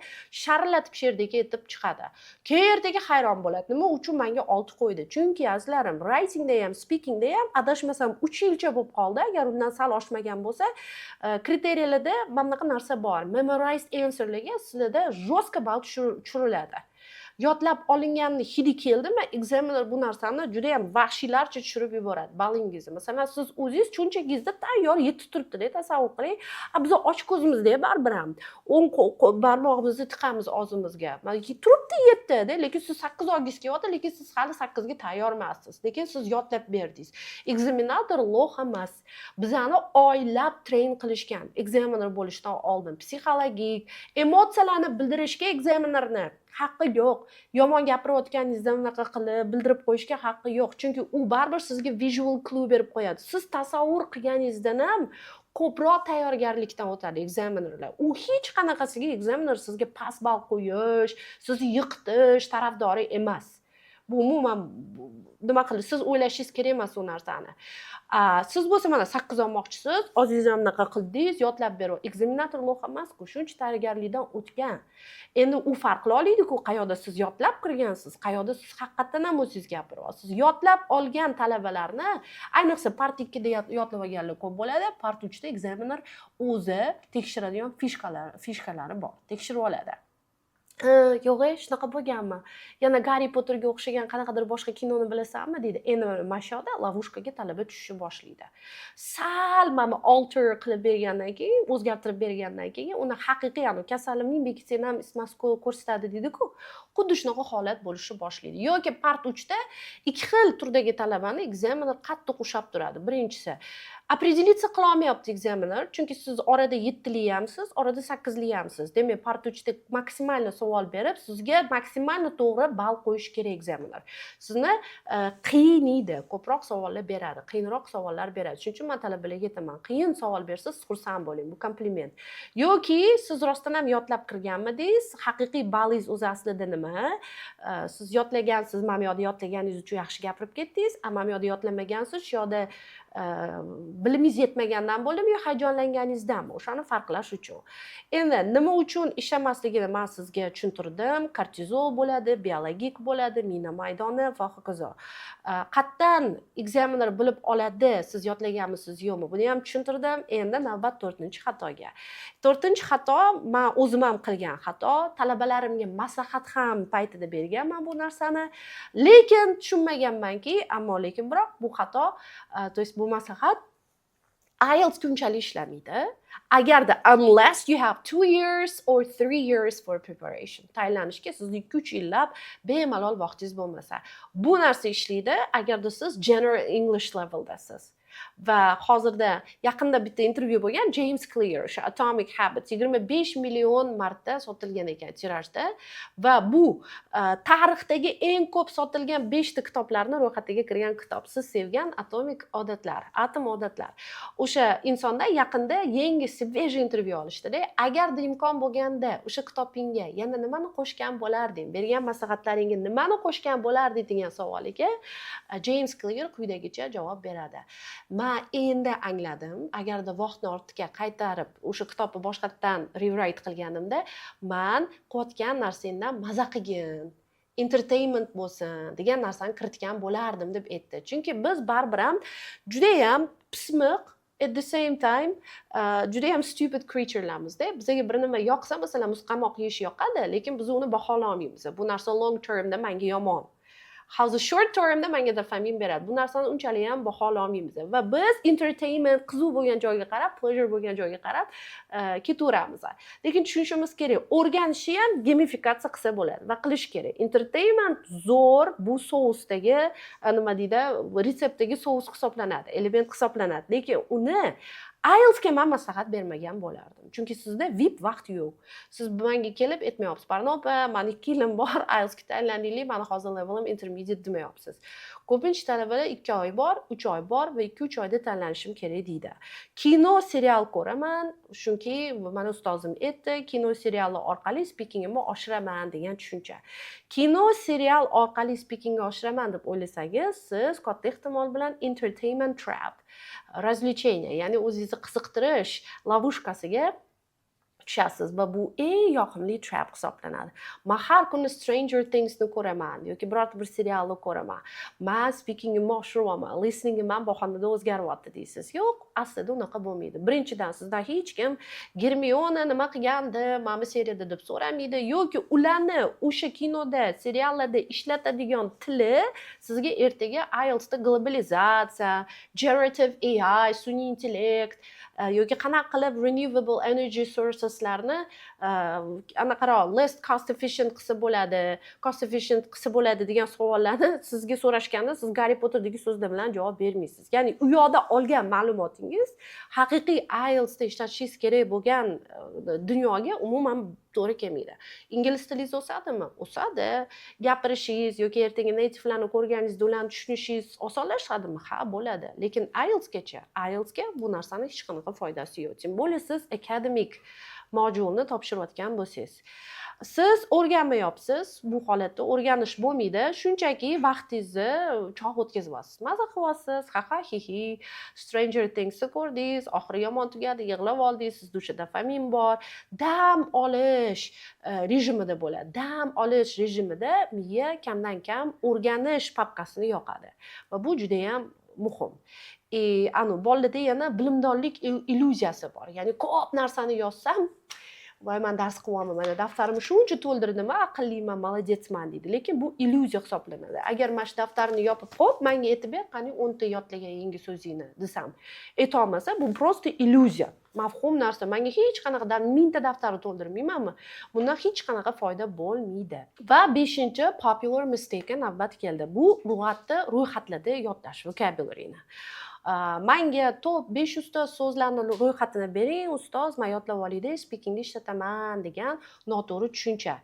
sharillatib sherdagi yetib chiqadi. Keyin ertaga hayron bo'ladi. Nima uchun menga 6 qo'ydi? Chunki azizlarim, writingda ham, speakingda ham adashmasam 3 yilcha bo'lib qoldi. Agar undan sal oshmagan bo'lsa, kriteriyalarda mana bunaqa narsa bor. Memorized answerlarga sizlarda jostqa ball tushiriladi. Yodlab olinganni hidi keldimi, examiner bu narsani juda ham vahshiylarcha tushirib yuboradi balingizni. Masalan, siz o'zingiz cho'nchagingizda tayyor yetib turibdi-da, tasavvur qiling. Biz och ko'zimizda baribir ham o'ng barmog'imizni tiqamiz og'zimizga. Turibdi yetdi-da, lekin siz 8 oyingiz kelyapti, lekin siz hali 8 ga tayyor emassiz. Lekin siz yodlab berdingiz. Examinator loh emas. Bizani oylab train qilishgan. Examiner bo'lishdan oldin psixologik, emotsiyalarni bildirishga examinerni haqqi yo'q. Yomon gapirayotganingizda unaqa qilib bildirib qo'yishga haqqi yo'q. Chunki u baribir sizga visual clue berib qo'yadi. Siz tasavvur qilganingizdan ham ko'proq tayyorgarlikdan o'tadi examinerlar. U hech qanaqasiga examiner sizga past ball qo'yish, sizni yiqitish tarafdori emas. Bu umuman nima qildi? Siz o'ylashingiz kerak emas u narsani. Siz bo'lsa mana 8 olmoqchisiz, o'zingiz ham unaqa qildingiz, yodlab berib, ekzaminator loh emas-ku, shuncha tayyorgarlikdan o'tgan. Endi u farq qila oladi-ku, qayoqda siz yodlab kirgansiz, qayoqda siz haqiqatan ham o'zingiz gapiryapsiz. Yodlab olgan talabalarni, ayniqsa part 2 da yodlab olganlar ko'p bo'ladi, part 3 da ekzaminer o'zi tekshiradigan fishkalari bor, tekshirib oladi. Yo'q, shunaqa bo'lganmi? Yana Harry Potterga o'xshagan qanaqadir boshqa kinoni bilasanmi deydi. Endi mana shu yoqda lavушкаga talaba tushishni boshlaydi. Sal mana alter qilib bergandan keyin, o'zgartirib bergandan keyin uni haqiqiy anu kasalimning bekitsa ham ismasi ko'rsatadi deydi-ku. Xuddi shunaqa holat bo'lishni boshlaydi. Yoki part 3 da ikki xil turdagi talabani ekzaminer qattiq ushab turadi. Birinchisi определиться qila olmayapti ekzaminer, chunki siz orada 7 li hamsiz, orada 8 li hamsiz. Demak, part 3 da maksimal savol berib, sizga maksimal to'g'ri ball qo'yish kerak ekzaminlar. Sizni qiynaydi, ko'proq savollar beradi, qiyinroq savollar beradi. Shuning uchun men talabalarga aytaman, qiyin savol bersa, siz xursand bo'ling, bu kompliment. Yoki siz rostdan ham yodlab kirganmidingiz, haqiqiy ballingiz o'zi aslida nima? Siz yodlagansiz, mana bu yoqda yodlaganingiz uchun yaxshi gapirib ketdingiz, mana bu yoqda yodlamagansiz, shu yoqda bilimingiz yetmagandan bo'ldimi yo hayajonlanganingizdanmi? O'shani farqlash uchun. Endi nima uchun ishlamasligini men sizga tushuntirdim. Kortizol bo'ladi, biologik bo'ladi, mina maydoni va hokazo. Qayerdan ekzaminer bilib oladi, siz yodlaganmisiz yo'qmi? Buni ham tushuntirdim. Endi navbat 4-xatoga. 4-xato men o'zim ham qilgan xato, talabalarimga maslahat ham paytida berganman bu narsani. Lekin tushunmaganmanki, ammo lekin biroq bu xato, to есть bu maslahat IELTS unchalik ishlamaydi. Agarda unless you have 2 years or 3 years for preparation. Tayyorlanishga sizga 2-3 yillab bemalol vaqtingiz bo'lmasa. Bu narsa ishlaydi agarda siz general English leveldasiz. Va hozirda yaqinda bitta intervyu bo'lgan, James Clear, o'sha Atomic Habits 25 million marta sotilgan ekan tirajda va bu tarixdagi eng ko'p sotilgan 5 ta kitoblarning ro'yxatiga kirgan kitob. Siz sevgan Atomic odatlar, atom odatlar. O'sha insonda yaqinda yangi svejiy intervyu olishdi-da. Agarda imkon bo'lganda o'sha kitobingga yana nimani qo'shgan bo'larding, bergan maslahatlaringga nimani qo'shgan bo'larding degan savoliga James Clear quyidagicha javob beradi. Men endi angladim, agarda vaqtni ortga qaytarib, o'sha kitobni boshqatdan rewrite qilganimda, men qilayotgan narsangdan maza qilgin, entertainment bo'lsin degan narsani kiritgan bo'lardim deb aytdi. Chunki biz baribir ham juda ham pismiq, at the same time juda ham stupid creature'larmizda. Bizga bir nima yoqsa, masalan, muzqaymoq yeyish yoqadi, lekin biz uni bahola olmaymiz. Bu narsa long termda menga yomon. Hozir short termda menga dopamin beradi. Bu narsani unchalik ham bahola olmaymiz. Va biz entertainment, qiziq bo'lgan joyga qarab, pleasure bo'lgan joyga qarab ketaveramiz. Lekin tushunishimiz kerak, o'rganishni ham gamifikatsiya qilsa bo'ladi va qilish kerak. Entertainment zo'r bu sousdagi, nima deydi, retseptdagi sous hisoblanadi, element hisoblanadi. Lekin uni IELTSga men maslahat bermagan bo'lardim. Chunki sizda VIP vaqt yo'q. Siz menga kelib aytmayapsiz, "Parnopa, meni 2 yilim bor, IELTSga tayyorlanaylik, meni hozir levelim intermediate" demayapsiz. Ko'pincha talabalar 2 oy bor, 3 oy bor va 2-3 oyda tanlanishim kerak deydi. Kino, serial ko'raman, chunki mana ustozim aytdi, kino, seriallar orqali speakingimni oshiraman degan tushuncha. Kino, serial orqali speakingni oshiraman deb o'ylasangiz, siz katta ehtimol bilan entertainment trap, развлечение, ya'ni o'zingizni qiziqtirish lavushkasiga tushasiz va bu eng yoqimli trap hisoblanadi. Men har kuni Stranger Thingsni ko'raman yoki birorta bir serialni ko'raman. Men speakingimni oshiryapman, listeningim ham bahonada o'zgaryapti deysiz. Yo'q, aslida unaqa bo'lmaydi. Birinchidan sizdan hech kim Germiona nima qilgandi, mana bu seriyada deb so'ramaydi yoki ularni o'sha kinoda, seriallarda ishlatadigan tili sizga ertaga IELTSda globalizatsiya, generative AI, sun'iy intellekt yoki qanaqa qilib renewable energy sourceslarni anaqaro less cost efficient qilsa bo'ladi, cost efficient qilsa bo'ladi degan savollarni sizga so'rashganda siz Harry Potterdagi so'zlar bilan javob bermaysiz. Ya'ni u yoqda olgan ma'lumotingiz haqiqiy IELTSda ishlatishingiz kerak bo'lgan dunyoga umuman to'g'ri kelmaydi. Ingliz tilingiz o'sadimi? O'sadi. Gapirishingiz yoki ertaga nativelarni ko'rganingizda ularni tushunishingiz osonlashadimi? Ha, bo'ladi. Lekin IELTSga bu narsaning hech qanaqa foydasi yo'q. Tim bo'lsa siz akademik modulni topshirayotgan bo'lsangiz. Siz o'rganmayapsiz, bu holatda o'rganish bo'lmaydi. Shunchaki vaqtingizni chog' o'tkazyapsiz. Maza qilyapsiz, ha hi. Stranger Things'ni ko'rdingiz, oxiri yomon tugadi, yig'lab oldingiz, sizda o'sha dopamin bor. Dam olish rejimida bo'ladi. Dam olish rejimida miya kamdan kam o'rganish papkasini yoqadi. Va bu juda ham muhim. Bolalarda yana bilimdonlik illyuziyasi bor. Ya'ni ko'p narsani yozsam, voy men dars qilyapman, mana daftarimni shuncha to'ldirdim, aqlliman, молодецman deydi. Lekin bu illyuziya hisoblanadi. Agar mana shu daftarni yopib qo'yib, menga aytib ber, qani 10 ta yodlagan yangi so'zingni desam, aytolmasa, bu просто illyuziya. Mafhum narsa. Menga hech qanaqa 1000 ta daftarni to'ldirmaymanmi? Bundan hech qanaqa foyda bo'lmaydi. Va 5-chi popular mistake navbat keldi. Bu lug'atni ro'yxatlarda yodlash vocabulary'ni. Menga top 500 ta so'zlarni ro'yxatini bering, ustoz, men yodlab olay, speakingda ishlataman degan noto'g'ri tushuncha.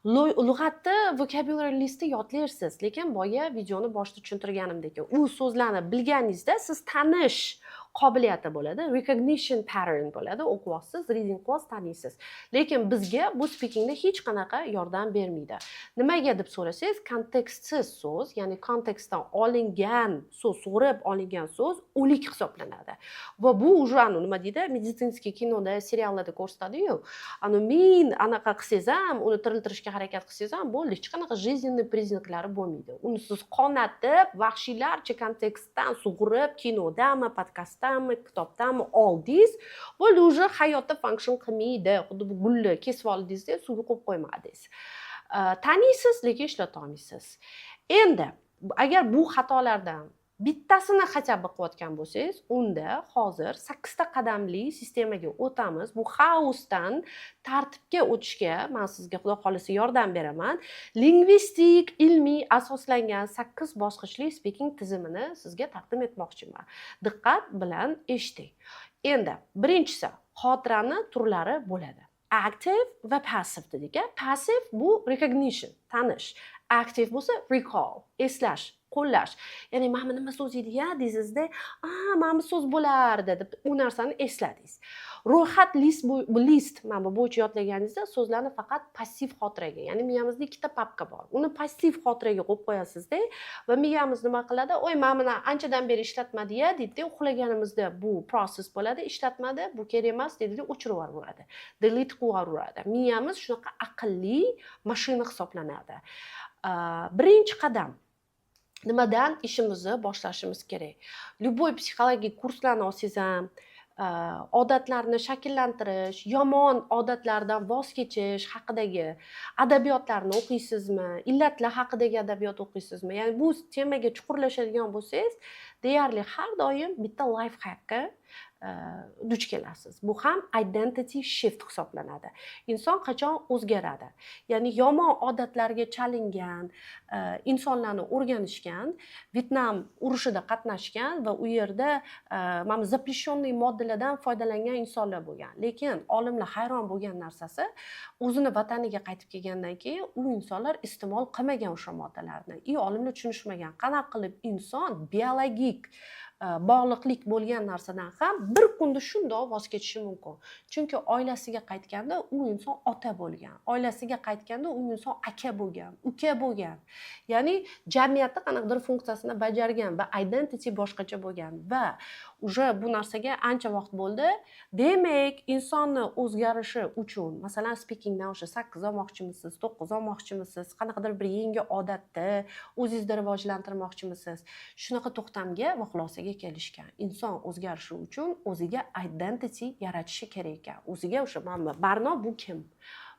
Lug'atni vocabulary listi yodlaysiz, lekin boya videoni boshida tushuntirganimdek, u so'zlarni bilganingizda siz tanish qobiliyati bo'ladi, recognition pattern bo'ladi, o'qiysiz, reading qilasiz, taniysiz. Lekin bizga bu speakingda hech qanaqa yordam bermaydi. Nimaga deb so'rasangiz, kontekstsiz so'z, ya'ni kontekstdan olingan so'z, so'rib olingan so'z o'lik hisoblanadi. Va bu уже nima deydi, meditsinskiy kinoda, seriallarda ko'rsatadi-yu, men anaqa qilsangiz ham, uni tiriltirishga harakat qilsangiz ham bo'ldi, hech qanaqa жизненный признаклari bo'lmaydi. Uni siz qonatib, vahshiylarcha kontekstdan sug'urib, kinodami, podkastdami, kitobdami oldingiz, bo'ldi, уже hayotda function qilmaydi. Xuddi bu gulni kesib oldingizda suvga qo'yib qo'ymadingiz. Taniysiz, lekin ishlata olmaysiz. Endi agar bu xatolardan bittasini xachaba qilayotgan bo'lsangiz, unda hozir 8 ta qadamli sistemaga o'tamiz. Bu xaosdan tartibga o'tishga men sizga xudo xolisa yordam beraman. Lingvistik, ilmiy asoslangan 8 bosqichli speaking tizimini sizga taqdim etmoqchiman. Diqqat bilan eshiting. Endi birinchisi, xotirani turlari bo'ladi. Active va passive dedik. Passive bu recognition, tanish. Active bo'lsa recall, eslash, qo'llash. Ya'ni mana nima so'z edi-ya deysizda, mana bu so'z bo'lardi deb u narsani esladingiz. Ro'yxat list mana bu bo'yicha yodlaganingizda so'zlarni faqat passiv xotiraga, ya'ni miyamizda ikkita papka bor. Uni passiv xotiraga qo'yib qo'yasizda va miyamiz nima qiladi? Oy, mana buni anchadan beri ishlatmadi-ya deydi, uxlaganimizda bu process bo'ladi, ishlatmadi, bu kerak emas deydi, o'chirib yuboradi. Delete qilib yuboradi. Miyamiz shunaqa aqlli mashina hisoblanadi. Birinchi qadam, nimadan ishimizni boshlashimiz kerak? Любой psixologik kurslarni olsangiz ham, odatlarni shakllantirish, yomon odatlardan voz kechish haqidagi adabiyotlarni o'qiysizmi? Illatlar haqidagi adabiyot o'qiysizmi? Ya'ni bu temaga chuqurlashadigan bo'lsangiz, deyarli har doim bitta life hackka duch kelasiz. Bu ham identity shift hisoblanadi. Inson qachon o'zgaradi? Ya'ni yomon odatlarga chalingan insonlarni o'rganishgan, Vyetnam urushida qatnashgan va u yerda mana запрещенный moddalardan foydalangan insonlar bo'lgan. Lekin olimlar hayron bo'lgan narsasi, o'zini vataniga qaytib kelgandan keyin u insonlar iste'mol qilmagan o'sha moddalarni. Olimlar tushunishmagan, qanaqa qilib inson biologik bog'liqlik bo'lgan narsadan ham bir kunda shundoq voz kechishi mumkin. Chunki oilasiga qaytganda u inson ota bo'lgan, oilasiga qaytganda u inson aka bo'lgan, uka bo'lgan. Ya'ni jamiyatda qanaqadir funksiyasini bajargan va identity boshqacha bo'lgan va уже bu narsaga ancha vaqt bo'ldi. Demak, insonni o'zgarishi uchun, masalan, speakingdan o'sha 8 olmoqchimisiz, 9 olmoqchimisiz, qanaqadir bir yangi odatni o'zingizda rivojlantirmoqchimisiz, shunaqa to'xtamga va xulosaga kelishgan. Inson o'zgarishi uchun o'ziga identity yaratishi kerak ekan. O'ziga o'sha Barno bu kim?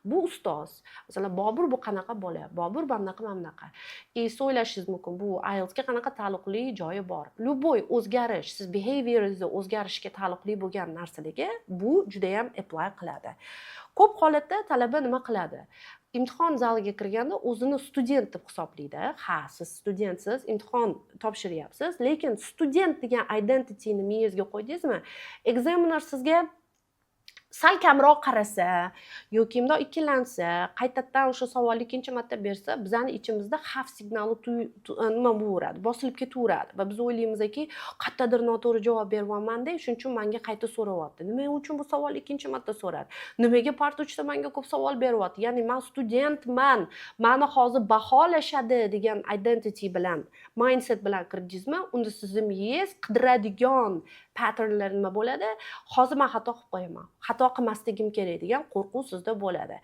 Bu ustoz. Masalan, Bobur bu qanaqa bola? Bobur bunaqa. O'ylashingiz mumkin, bu IELTSga qanaqa taalluqli joyi bor. Любой o'zgarish, siz behavior'ingizda o'zgarishga taalluqli bo'lgan narsalarga bu juda ham apply qiladi. Ko'p holatda talaba nima qiladi? Imtihon zaliga kirganda o'zini student deb hisoblaydi. Ha, siz studentsiz, imtihon topshiryapsiz, lekin student degan identityni miyangizga qo'ydingizmi? Examiner sizga sal kamroq qarasa yoki bundoq ikkilansa, qaytadan o'sha savolni ikkinchi marta bersa, bizning ichimizda xavf signali nima bo'laveradi, bosilib ketaveradi va biz o'ylaymizki, qayerdadir noto'g'ri javob beryapman-da, shuning uchun menga qayta so'rayapti. Nima uchun bu savolni ikkinchi marta so'radi? Nimaga part 3 da menga ko'p savol beryapti? Ya'ni men studentman, meni hozir baholashadi degan identity bilan, mindset bilan kirdingizmi, unda sizni miyangiz qidiradigan patternlar nima bo'ladi? Hozir men xato qilib qo'yaman. Xato qilmasligim kerak degan qo'rquv sizda bo'ladi.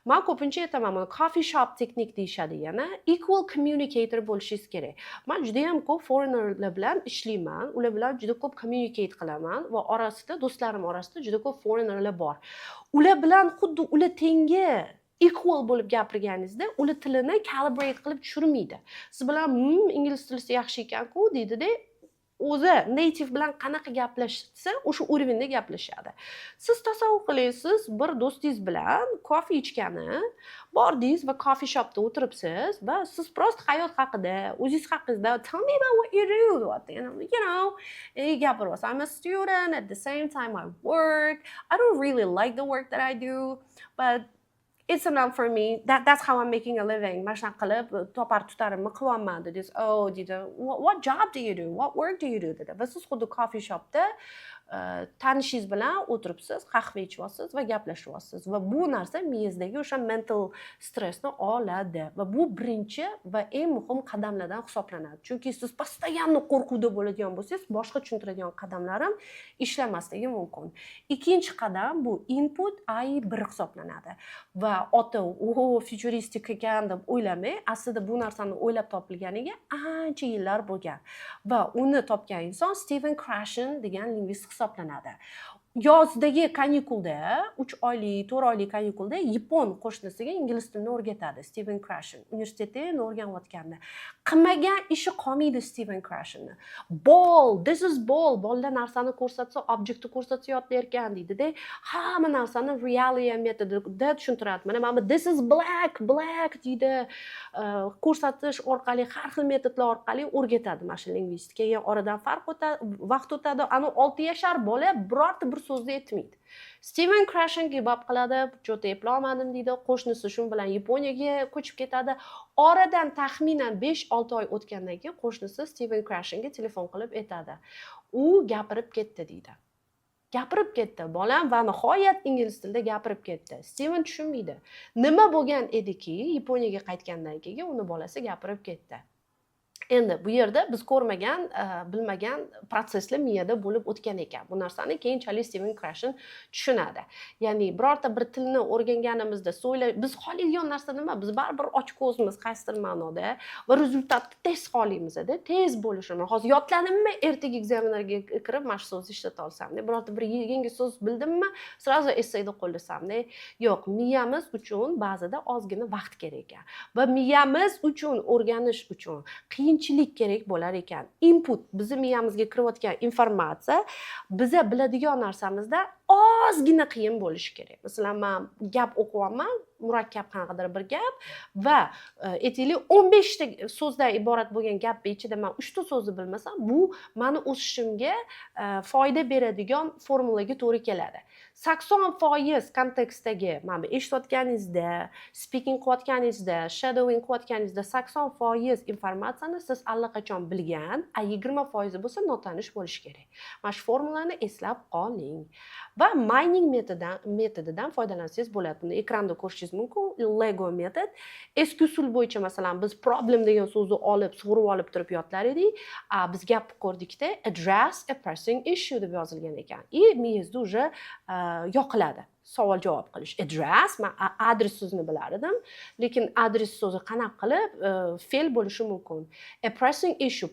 Men ko'pincha aytaman, buni coffee shop texnik deyishadi, yana equal communicator bo'lishingiz kerak. Men juda ham ko'p foreignerlar bilan ishlayman, ular bilan juda ko'p communicate qilaman va orasida, do'stlarim orasida juda ko'p foreignerlar bor. Ular bilan xuddi ular tengi equal bo'lib gapirganingizda, ular tilini calibrate qilib tushirmaydi. Siz bilan ingliz tili yaxshi ekan-ku deydi-da, o'zi native bilan qanaqa gaplashsa, o'sha уровеньda gaplashadi. Siz tasavvur qiling, siz bir do'stingiz bilan kofe ichgani, bordingiz va coffee shopda o'tiribsiz va siz prosta hayot haqida, o'zingiz haqingizda tell me about what you do, gapiryapsiz. I'm a student, at the same time I work. I don't really like the work that I do, but it's enough for me. That's how I'm making a living. Mana shunaqa qilib topar tutarimni qilyapman dedi. Oh, dedi. What job do you do? What work do you do? dedi. Va siz xuddi coffee shopda tanishingiz bilan o'tiribsiz, qahva ichyapsiz va gaplashyapsiz va bu narsa miyangizdagi o'sha mental stressni oladi va bu birinchi va eng muhim qadamlardan hisoblanadi. Chunki siz постоянно qo'rquvda bo'ladigan bo'lsangiz, boshqa tushuntiradigan qadamlar ham ishlamasligi mumkin. Ikkinchi qadam bu input I1 hisoblanadi va ota futuristik ekan deb o'ylamay, aslida bu narsani o'ylab topilganiga ancha yillar bo'lgan va uni topgan inson Steven Krashen degan lingvist hisoblanadi. Yozdagi kanikulda, 3 oylik, 4 oylik kanikulda yapon qo'shnisiga ingliz tilini o'rgatadi Steven Krashen. Universitetda endi o'rganayotganda. Qilmagan ishi qolmaydi Steven Krashenni. Ball, this is ball. Bolalar narsani ko'rsatsa, objektni ko'rsatsa yodlayotgan deydi-da. Hamma narsani reality metodida tushuntiradi. Mana bu this is black deydi. Ko'rsatish orqali, har xil metodlar orqali o'rgatadi mana shu lingvistika. Keyin oradan farq o'tadi, vaqt o'tadi. Ana 6 yashar bola birorta bir so'zni aytmaydi. Steven Krashen gibab qiladi, cho'ta eplolmadim deydi. Qo'shnisi shu bilan Yaponiyaga ko'chib ketadi. Oradan taxminan 5-6 oy o'tgandan keyin qo'shnisi Steven Krashenga telefon qilib aytadi. U gapirib ketdi deydi. Gapirib ketdi bolam va nihoyat ingliz tilida gapirib ketdi. Steven tushunmaydi. Nima bo'lgan ediki, Yaponiyaga qaytgandan keyin uni bolasi gapirib ketdi. Endi bu yerda biz ko'rmagan, bilmagan proseslar miyada bo'lib o'tgan ekan. Bu narsani keyinchalik Steven Krashen tushunadi. Ya'ni birorta bir tilni o'rganganimizda biz xohlaydigan narsa nima? Biz baribir ochiq ko'zimiz qaysidir ma'noda va rezultatni tez xohlaymiz-da, tez bo'lishini. Hozir yodladimmi, ertaga ekzaminlarga kirib mana shu so'zni ishlata olsam-da, birorta bir yangi so'z bildimmi, sразу essayda qo'llasam-da. Yo'q, miyamiz uchun ba'zida ozgina vaqt kerak ekan. Va miyamiz uchun o'rganish uchun qiyinchilik kerak bo'lar ekan. Input, bizni miyamizga kirayotgan informatsiya biza biladigan narsamizda ozgina qiyin bo'lishi kerak. Masalan, men gap o'qiyapman, murakkab qanaqadir bir gap va aytaylik 15 ta so'zdan iborat bo'lgan gapning ichida men 3 ta so'zni bilmasam, bu meni o'sishimga foyda beradigan formulaga to'g'ri keladi. 80% kontekstdagi, mana bu eshitayotganingizda, speaking qilayotganingizda, shadowing qilayotganingizda 80% informatsiyani siz allaqachon bilgan, 20% bo'lsa notanish bo'lishi kerak. Mana shu formulani eslab qoling. Va mining metodidan foydalansangiz bo'ladi. Buni ekranda ko'rishingiz mumkin. Lego metod. Eski usul bo'yicha masalan biz problem degan so'zni olib, sug'urib olib turib yodlar edik. Biz gap ko'rdikda address a pressing issue deb yozilgan ekan. Miyangizda уже yoqiladi. Savol javob qilish. Address, men adres so'zini bilar edim, lekin adres so'zi qanaqa qilib fe'l bo'lishi mumkin. A pressing issue,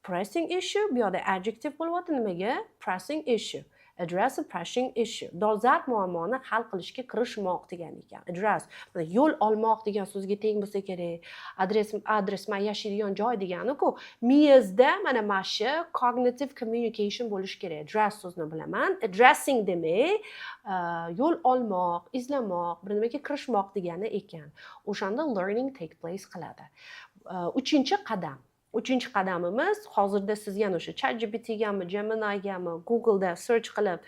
pressing issue, bu yerda adjective bo'lyapti. Nimaga? Pressing issue. Address a pressing issue. Dolzarb muammoni hal qilishga kirishmoq degan ekan. Address, yo'l olmoq degan so'zga teng bo'lsa kerak. Adres men yashaydigan joy degani-ku. Miyangizda mana shu cognitive communication bo'lishi kerak. Address so'zini bilaman. Addressing demak, yo'l olmoq, izlamoq, bir nimaga kirishmoq degani ekan. O'shanda learning take place qiladi. Uchinchi qadamimiz hozirda siz yana o'sha ChatGPT'gami, Gemini'gami, Google'da search qilib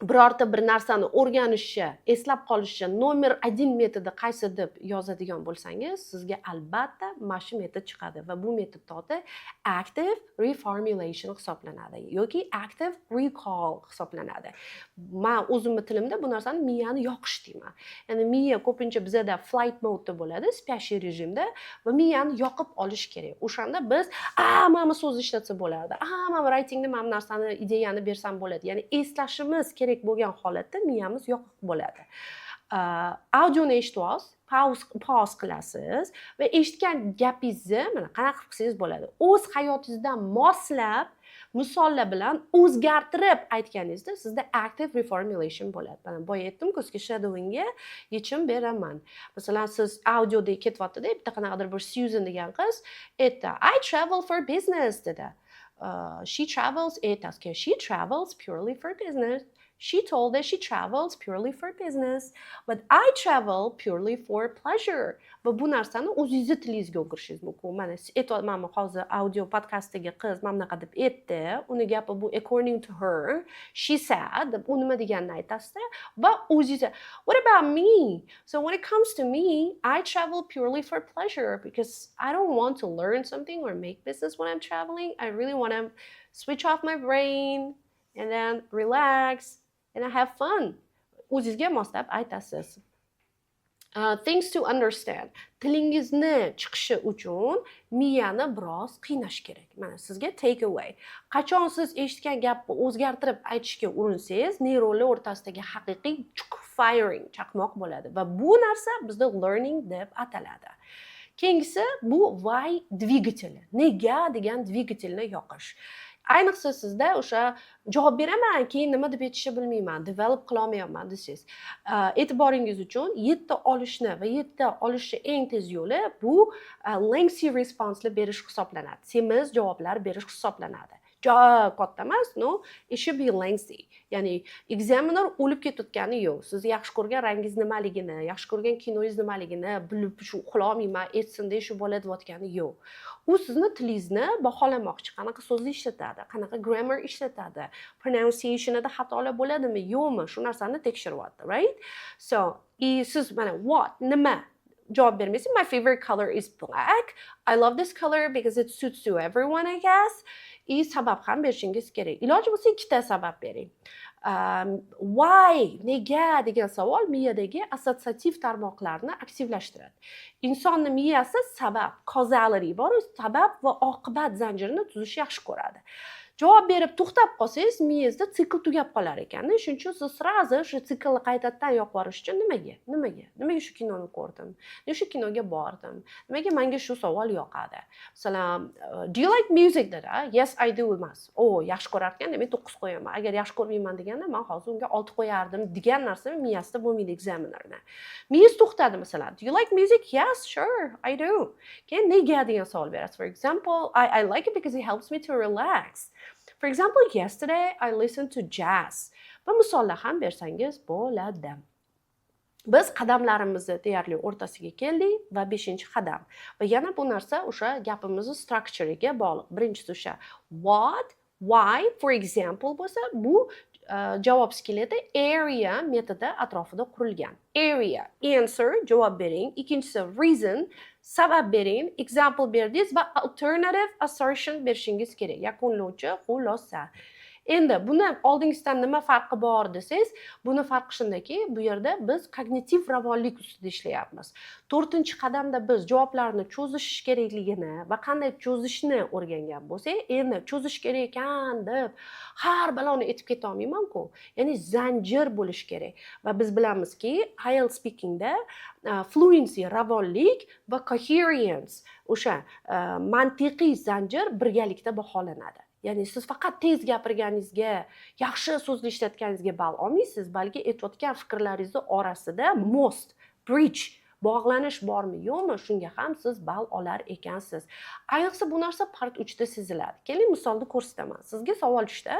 birorta bir narsani o'rganishga, eslab qolishga nomer 1 metodi qaysi deb yozadigan bo'lsangiz, sizga albatta mana shu metod chiqadi va bu metodning oti active reformulation hisoblanadi yoki active recall hisoblanadi. Men o'zimning tilimda bu narsani miyani yoqish deyman. Ya'ni miya ko'pincha bizda flight mode bo'ladi, spyashi rejimda va miyani yoqib olish kerak. O'shanda biz mana so'z ishlatsa bo'ladi. Mana writingda mana narsani ideyani bersam bo'ladi. Ya'ni eslashimiz kerak bo'lgan holatda miyamiz yoqiq bo'ladi. Audioni eshityapsiz, pause qilasiz va eshitgan gapingizni mana qanaqa qilsangiz bo'ladi. O'z hayotingizdan moslab, misollar bilan o'zgartirib aytganingizda sizda active reformulation bo'ladi. Mana boya aytdim-ku, shadowingga yechim beraman. Masalan, siz audioda ketyapti-da, bitta qanaqadir bir Susan degan qiz aytdi, I travel for business dedi. she travels aytasiz, she travels purely for business. She told that she travels purely for business, but I travel purely for pleasure. Va bu narsani o'zingizni tilingizga o'girishingiz mumkin. Mana aytyapman hozir audio podkastdagi qiz mana bunaqa deb aytdi. Uni gapi bu according to her, she said deb u nima deganini aytasizda va o'zingiz what about me? So when it comes to me, I travel purely for pleasure because I don't want to learn something or make business when I'm traveling. I really want to switch off my brain and then relax and I have fun. O'zingizga moslab aytasiz. Things to understand. Tilingizni chiqishi uchun miyani biroz qiynash kerak. Mana sizga take away. Qachon siz eshitgan gapni o'zgartirib aytishga urinsangiz, neyronlar o'rtasidagi haqiqiy firing, chaqmoq bo'ladi va bu narsa bizda learning deb ataladi. Keyingisi bu why dvigateli. Nega degan dvigatelni yoqish. Ayniqsa sizda o'sha javob beraman, keyin nima deb aytishni bilmayman, develop qila olmayapman desangiz, e'tiboringiz uchun 7 olishni va 7 olishni eng tez yo'li bu lengthy response berish hisoblanadi. Semiz javoblar berish hisoblanadi. Katta emas, no, it should be lengthy. Ya'ni examiner o'lib ketayotgani yo'q. Siz yaxshi ko'rgan rangingiz nimaligini, yaxshi ko'rgan kinoingiz nimaligini bilib shu uxla olmayman, aytsin-da shu bola deyotgani yo'q. U sizni tilingizni baholamoqchi, qanaqa so'zni ishlatadi, qanaqa grammar ishlatadi, pronunciationida xatolar bo'ladimi, yo'qmi, shu narsani tekshiryapti, right? So, siz mana what, nima javob bermaysiz. My favorite color is black. I love this color because it suits to everyone, I guess. Sabab ham berishingiz kerak. Iloji bo'lsa ikkita sabab bering. Why, nega degan savol miyadagi assotsiativ tarmoqlarni aktivlashtiradi. Insonning miyasi sabab, causality bor, sabab va oqibat zanjirini tuzishni yaxshi ko'radi. Javob berib to'xtab qolsangiz, miyangizda sikl tugab qolar ekan. Shuning uchun siz srazi shu siklni qaytadan yo'q borish uchun nimaga shu kinoni ko'rdim? Nega shu kinoga bordim? Nimaga menga shu savol yoqadi? Masalan, do you like music dedi? Yes, I do emas. Yaxshi ko'rar ekan, men 9 qo'yaman. Agar yaxshi ko'rmayman deganda, men hozir unga 6 qo'yardim degan narsa miyasida bo'lmaydi examinerni. Miyangiz to'xtadi masalan. Do you like music? Yes, sure, I do. Keyin nega degan savol berasiz. For example, I like it because it helps me to relax. For example, yesterday I listened to jazz. Va misollar ham bersangiz bo'ladi. Biz qadamlarimizni deyarli o'rtasiga keldik va 5-qadam. Va yana bu narsa o'sha gapimizning structure'iga bog'liq. Birinchisi o'sha what, why, for example bo'lsa, bu javob skeleti area metodi atrofida qurilgan. Area, answer, javob bering. Ikkinchisi reason, sabab bering, example berdingiz va alternative assertion berishingiz kerak. Yakunlovchi xulosa. Endi buni oldingizdan nima farqi bor desangiz, buni farqi shundaki, bu yerda biz kognitiv ravonlik ustida ishlayapmiz. 4-qadamda biz javoblarni cho'zish kerakligini va qanday cho'zishni o'rgangan bo'lsak, endi cho'zish kerak ekan deb har baloni aytib keta olmayman-ku. Ya'ni zanjir bo'lish kerak. Va biz bilamizki, IELTS speakingda fluency, ravonlik va coherence, o'sha mantiqiy zanjir birgalikda baholanadi. Ya'ni siz faqat tez gapirganingizga, yaxshi so'zni ishlatganingizga ball olmaysiz, balki aytayotgan fikrlaringiz orasida most, bridge, bog'lanish bormi, yo'qmi, shunga ham siz ball olar ekansiz. Ayniqsa bu narsa part 3da seziladi. Keling misolni ko'rsataman. Sizga savol tushdi.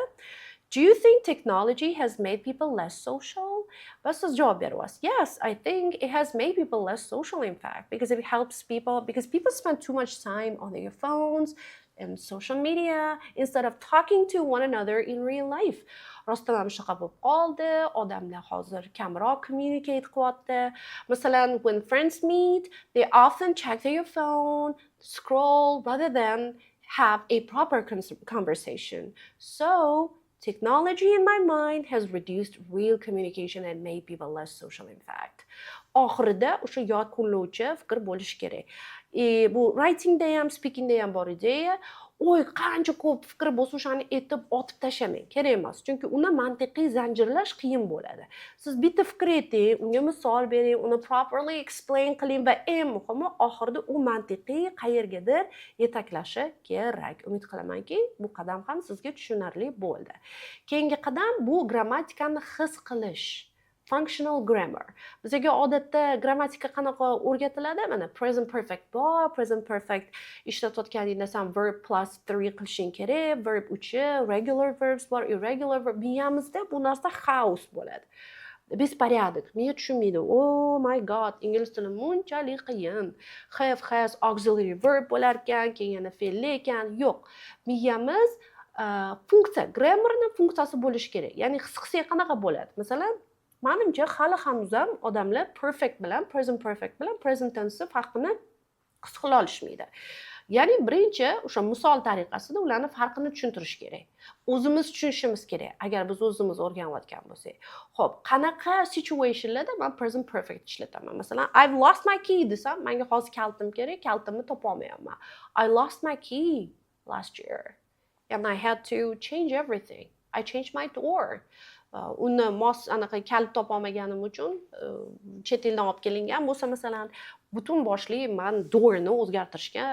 Do you think technology has made people less social? But siz javob beryapsiz. Yes, I think it has made people less social in fact, because it helps people, because people spend too much time on their phones and social media instead of talking to one another in real life. Rostdan ham shunaqa bo'lib qoldi. Odamlar hozir kamroq communicate qilyapti. Masalan, when friends meet, they often check their phone, scroll rather than have a proper conversation. So, technology in my mind has reduced real communication and made people less social in fact. Oxirida o'sha yakunlovchi fikr bo'lish kerak. Bu writingda ham, speakingda ham bor ideya. Qancha ko'p fikr bo'lsa o'shani aytib otib tashlamang. Kerak emas. Chunki uni mantiqiy zanjirlash qiyin bo'ladi. Siz bitta fikr ayting, unga misol bering, uni properly explain qiling va eng muhimi oxirida u mantiqiy qayergadir yetaklashi kerak. Umid qilamanki, bu qadam ham sizga tushunarli bo'ldi. Keyingi qadam bu grammatikani his qilish. functional grammar. Bizga odatda grammatika qanaqa o'rgatiladi? Mana present perfect bor, present perfect ishlatayotganingda san verb plus 3 qilishing kerak, verb uchi, regular verbs bor, irregular verb. Miyamizda bu narsa xaos bo'ladi. Bespорядок. Miya tushunmaydi. Oh my god, ingliz tili bunchalik qiyin. Have, has, auxiliary verb bo'lar ekan, keyin yana fe'l ekan. Yo'q. Miyamiz funksiya, grammarni funksiyasi bo'lishi kerak. Ya'ni his-qisiya qanaqa bo'ladi? Masalan, menimcha hali hanuzam odamlar perfect bilan, present perfect bilan present tense farqini his qila olishmaydi. Ya'ni birinchi o'sha misol tariqasida ularni farqini tushuntirish kerak. O'zimiz tushunishimiz kerak, agar biz o'zimiz o'rganayotgan bo'lsak. Xo'p, qanaqa situationlarda men present perfect ishlataman? Masalan, I've lost my key desam, menga hozir kaltim kerak, kaltimni topa olmayapman. I lost my key last year and I had to change everything. I changed my door. Uni mos anaqa kalit topa olmaganim uchun chet eldan olib kelingan bo'lsa, masalan, butun boshli men doorni o'zgartirishga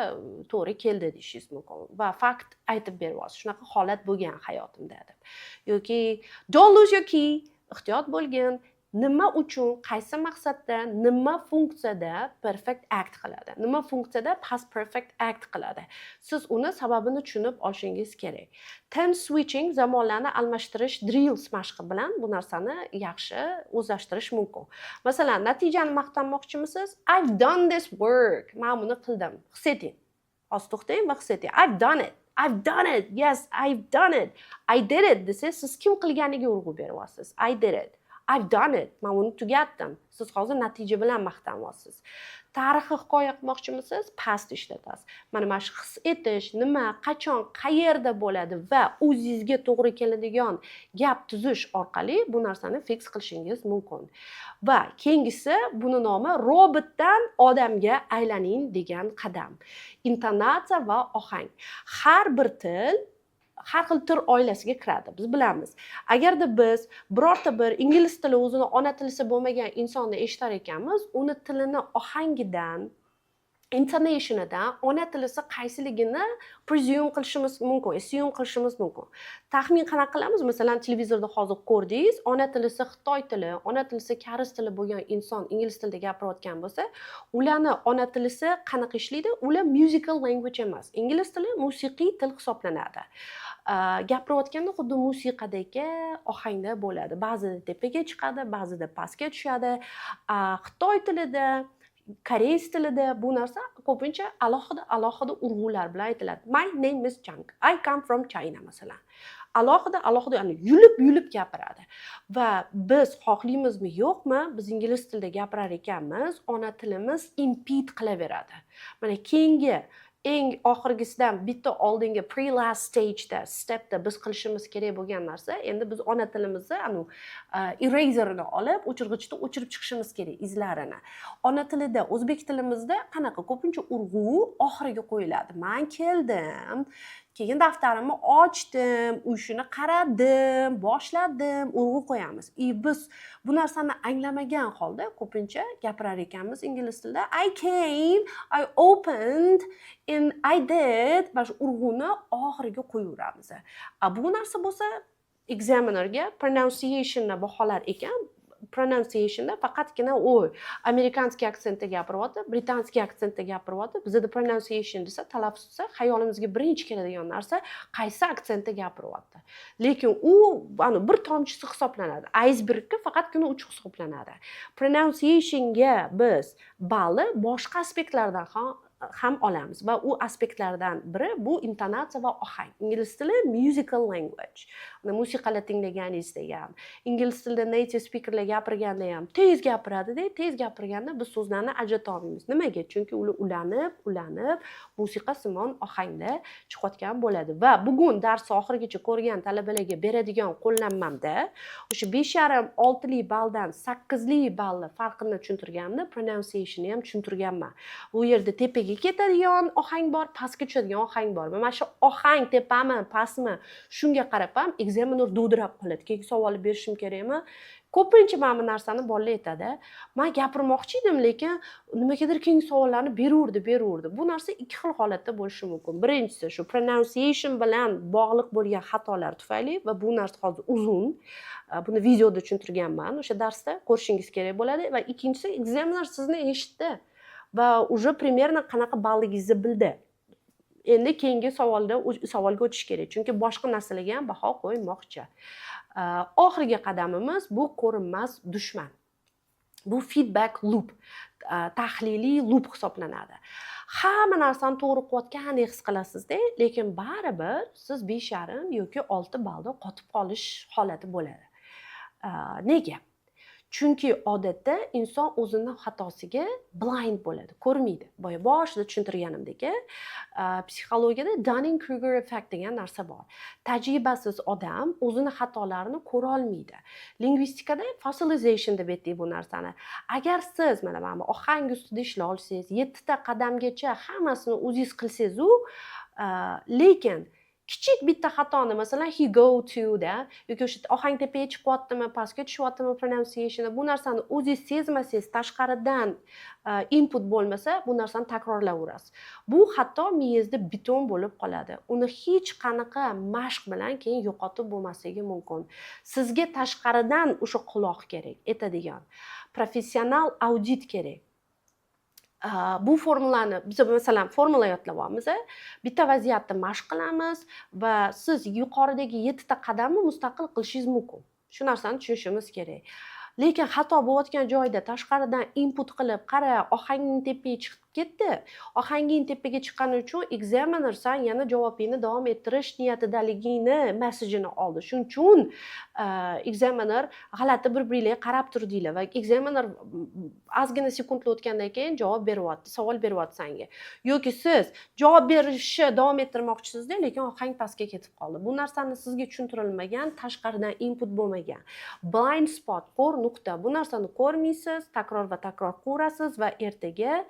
to'g'ri keldi deyishingiz mumkin va fakt aytib beryapsiz. Shunaqa holat bo'lgan hayotimda deb. Yoki don't lose your key, ehtiyot bo'lgin. Nima uchun, qaysi maqsadda, nima funksiyada perfect act qiladi? Nima funksiyada past perfect act qiladi? Siz uni sababini tushunib olishingiz kerak. Tense switching, zamonlarni almashtirish drills mashqi bilan bu narsani yaxshi o'zlashtirish mumkin. Masalan, natijani maqtanmoqchimisiz? I've done this work. Men buni qildim. His eting. Hozir to'xtang va his eting. I've done it. I've done it. Yes, I've done it. I did it desangiz, siz kim qilganiga urg'u beryapsiz. I did it. I've done it. Men uni tugatdim. Siz hozir natija bilan maqtanyapsiz. Tarixiy hikoya qilmoqchimisiz? Past ishlatasiz. Mana shu his etish, nima, qachon, qayerda bo'ladi va o'zingizga to'g'ri keladigan gap tuzish orqali bu narsani fix qilishingiz mumkin. Va keyingisi buni nomi robotdan odamga aylaning degan qadam. Intonatsiya va ohang. Har bir til har xil tur oilasiga kiradi. Biz bilamiz. Agarda biz birorta bir ingliz tili o'zini ona tilisi bo'lmagan insonni eshitar ekanmiz, uni tilini ohangidan, intonationidan, ona tilisi qaysiligini presume qilishimiz mumkin, assume qilishimiz mumkin. Taxmin qanaqa qilamiz? Masalan, televizorda hozir ko'rdingiz, ona tilisi Xitoy tili, ona tilisi Koreys tili bo'lgan inson ingliz tilida gapirayotgan bo'lsa, ularni ona tilisi qanaqa ishlaydi? Ular musical language emas. Ingliz tili musiqiy til hisoblanadi. Gapirayotganda xuddi musiqadagi ohangda bo'ladi. Ba'zida tepaga chiqadi, ba'zida pastga tushadi. Xitoy tilida, koreys tilida bu narsa ko'pincha alohida urg'ular bilan aytiladi. My name is Chang. I come from China masalan. Alohida ya'ni yulib gapiradi. Va biz xohlaymizmi yo'qmi, biz ingliz tilida gapirar ekanmiz, ona tilimiz impede qilaveradi. Mana keyingi eng oxirgisidan bitta oldingi pre-last stage'da, stepda biz qilishimiz kerak bo'lgan narsa, endi biz ona tilimizni eraserni olib, o'chirgichda o'chirib chiqishimiz kerak izlarini. Ona tilida, o'zbek tilimizda qanaqa ko'pincha urg'u oxiriga qo'yiladi. Men keldim, keyin daftarimni ochdim, uyshini qaradim, boshladim, urg'u qo'yamiz. Biz bu narsani anglamagan holda ko'pincha gapirar ekanmiz ingliz tilida. I came, I opened, and I did. Mana shu urg'uni oxiriga qo'yaveramiz. Bu narsa bo'lsa examinerga pronunciationni baholar ekan, pronunciationda faqatgina amerikanskiy aksentda gapiryapti, britanskiy aksentda gapiryapti. Bizda pronunciation desa, talaffuz desa, xayolimizga birinchi keladigan narsa qaysi aksentda gapiryapti. Lekin u bir tomchisi hisoblanadi. Icebergga faqatgina uch hisoblanadi. Pronunciationga biz balli boshqa aspektlardan ham olamiz va u aspektlardan biri bu intonatsiya va ohang. Ingliz tili musical language. Musiqalar tinglaganingizda ham, ingliz tilida native speakerlar gapirganda ham tez gapiradi-da, tez gapirganda biz so'zlarni ajrata olmaymiz. Nimaga? Chunki ular ulanib, musiqa simon ohangda chiqayotgan bo'ladi. Va bugun dars oxirigacha ko'rgan talabalarga beradigan qo'llanmamda o'sha 5,5-6 balldan 8 balli farqini tushuntirganimda pronunciationni ham tushuntirganman. Bu yerda tepaga tepaga ketadigan ohang bor, pastga tushadigan ohang bor. Mana shu ohang tepami, pastmi, shunga qarab ham ekzamen dovdirab qoladi. Keyin savol berishim kerakmi? Ko'pincha mana bu narsani bolalar aytadi. Men gapirmoqchi edim, lekin nimagadir keyingi savollarni beraverdi. Bu narsa ikki xil holatda bo'lishi mumkin. Birinchisi shu pronunciation bilan bog'liq bo'lgan xatolar tufayli va bu narsa hozir uzun. Buni videoda tushuntirganman. O'sha darsda ko'rishingiz kerak bo'ladi va ikkinchisi ekzamen sizni eshitdi va уже примерно qanaqa balligingizni bildi. Endi keyingi savolga o'tish kerak, chunki boshqa narsalarga ham baho qo'ymoqchi. Oxirgi qadamimiz bu ko'rinmas dushman. Bu feedback loop, tahliliy loop hisoblanadi. Hamma narsani to'g'ri qilayotgandek his qilasizda, lekin baribir siz 5,5 yoki 6 ballda qotib qolish holati bo'ladi. Nega? Chunki odatda inson o'zini xatosiga blind bo'ladi, ko'rmaydi. Boshida tushuntirganimdek, psixologiyada Dunning-Kruger effect degan narsa bor. Tajribasiz odam o'zini xatolarini ko'ra olmaydi. Lingvistikada fossilization deb aytdik bu narsani. Agar siz mana bu ohang ustida ishlay olsangiz, 7 ta qadamgacha hammasini o'zingiz qilsangiz, lekin kichik bitta xatoni, masalan, he go to da yoki o'sha ohang tepaga chiqyaptimi, pastga tushyaptimi pronunciation, bu narsani o'zingiz sezmasangiz, tashqaridan input bo'lmasa, bu narsani takrorlayverasiz. Bu hatto miyangizda beton bo'lib qoladi. Uni hech qanaqa mashq bilan keyin yo'qotib bo'lmasligi mumkin. Sizga tashqaridan o'sha quloq kerak, aytadigan professional audit kerak. Bu formulani biz masalan formula yodlayapmiz. Bitta vaziyatda mashq qilamiz va siz yuqoridagi 7 ta qadamni mustaqil qilishingiz mumkin. Shu narsani tushunishimiz kerak. Lekin xato bo'layotgan joyda tashqaridan input qilib, qara, ohangning tepaga chiqib ketdi. Ohanging tepaga chiqqani uchun examiner san yana javobingni davom ettirish niyatidaligingni messajini oldi. Shuning uchun examiner g'alati bir-biringlarga qarab turdinglar va examiner ozgina sekundlar o'tgandan keyin javob beryapti, savol beryapti senga. Yoki siz javob berishni davom ettirmoqchisizda, lekin ohang pastga ketib qoldi. Bu narsani sizga tushuntirilmagan, tashqaridan input bo'lmagan. Blind spot, ko'r nuqta. Bu narsani ko'rmaysiz, takror va takror ko'rasiz va ertaga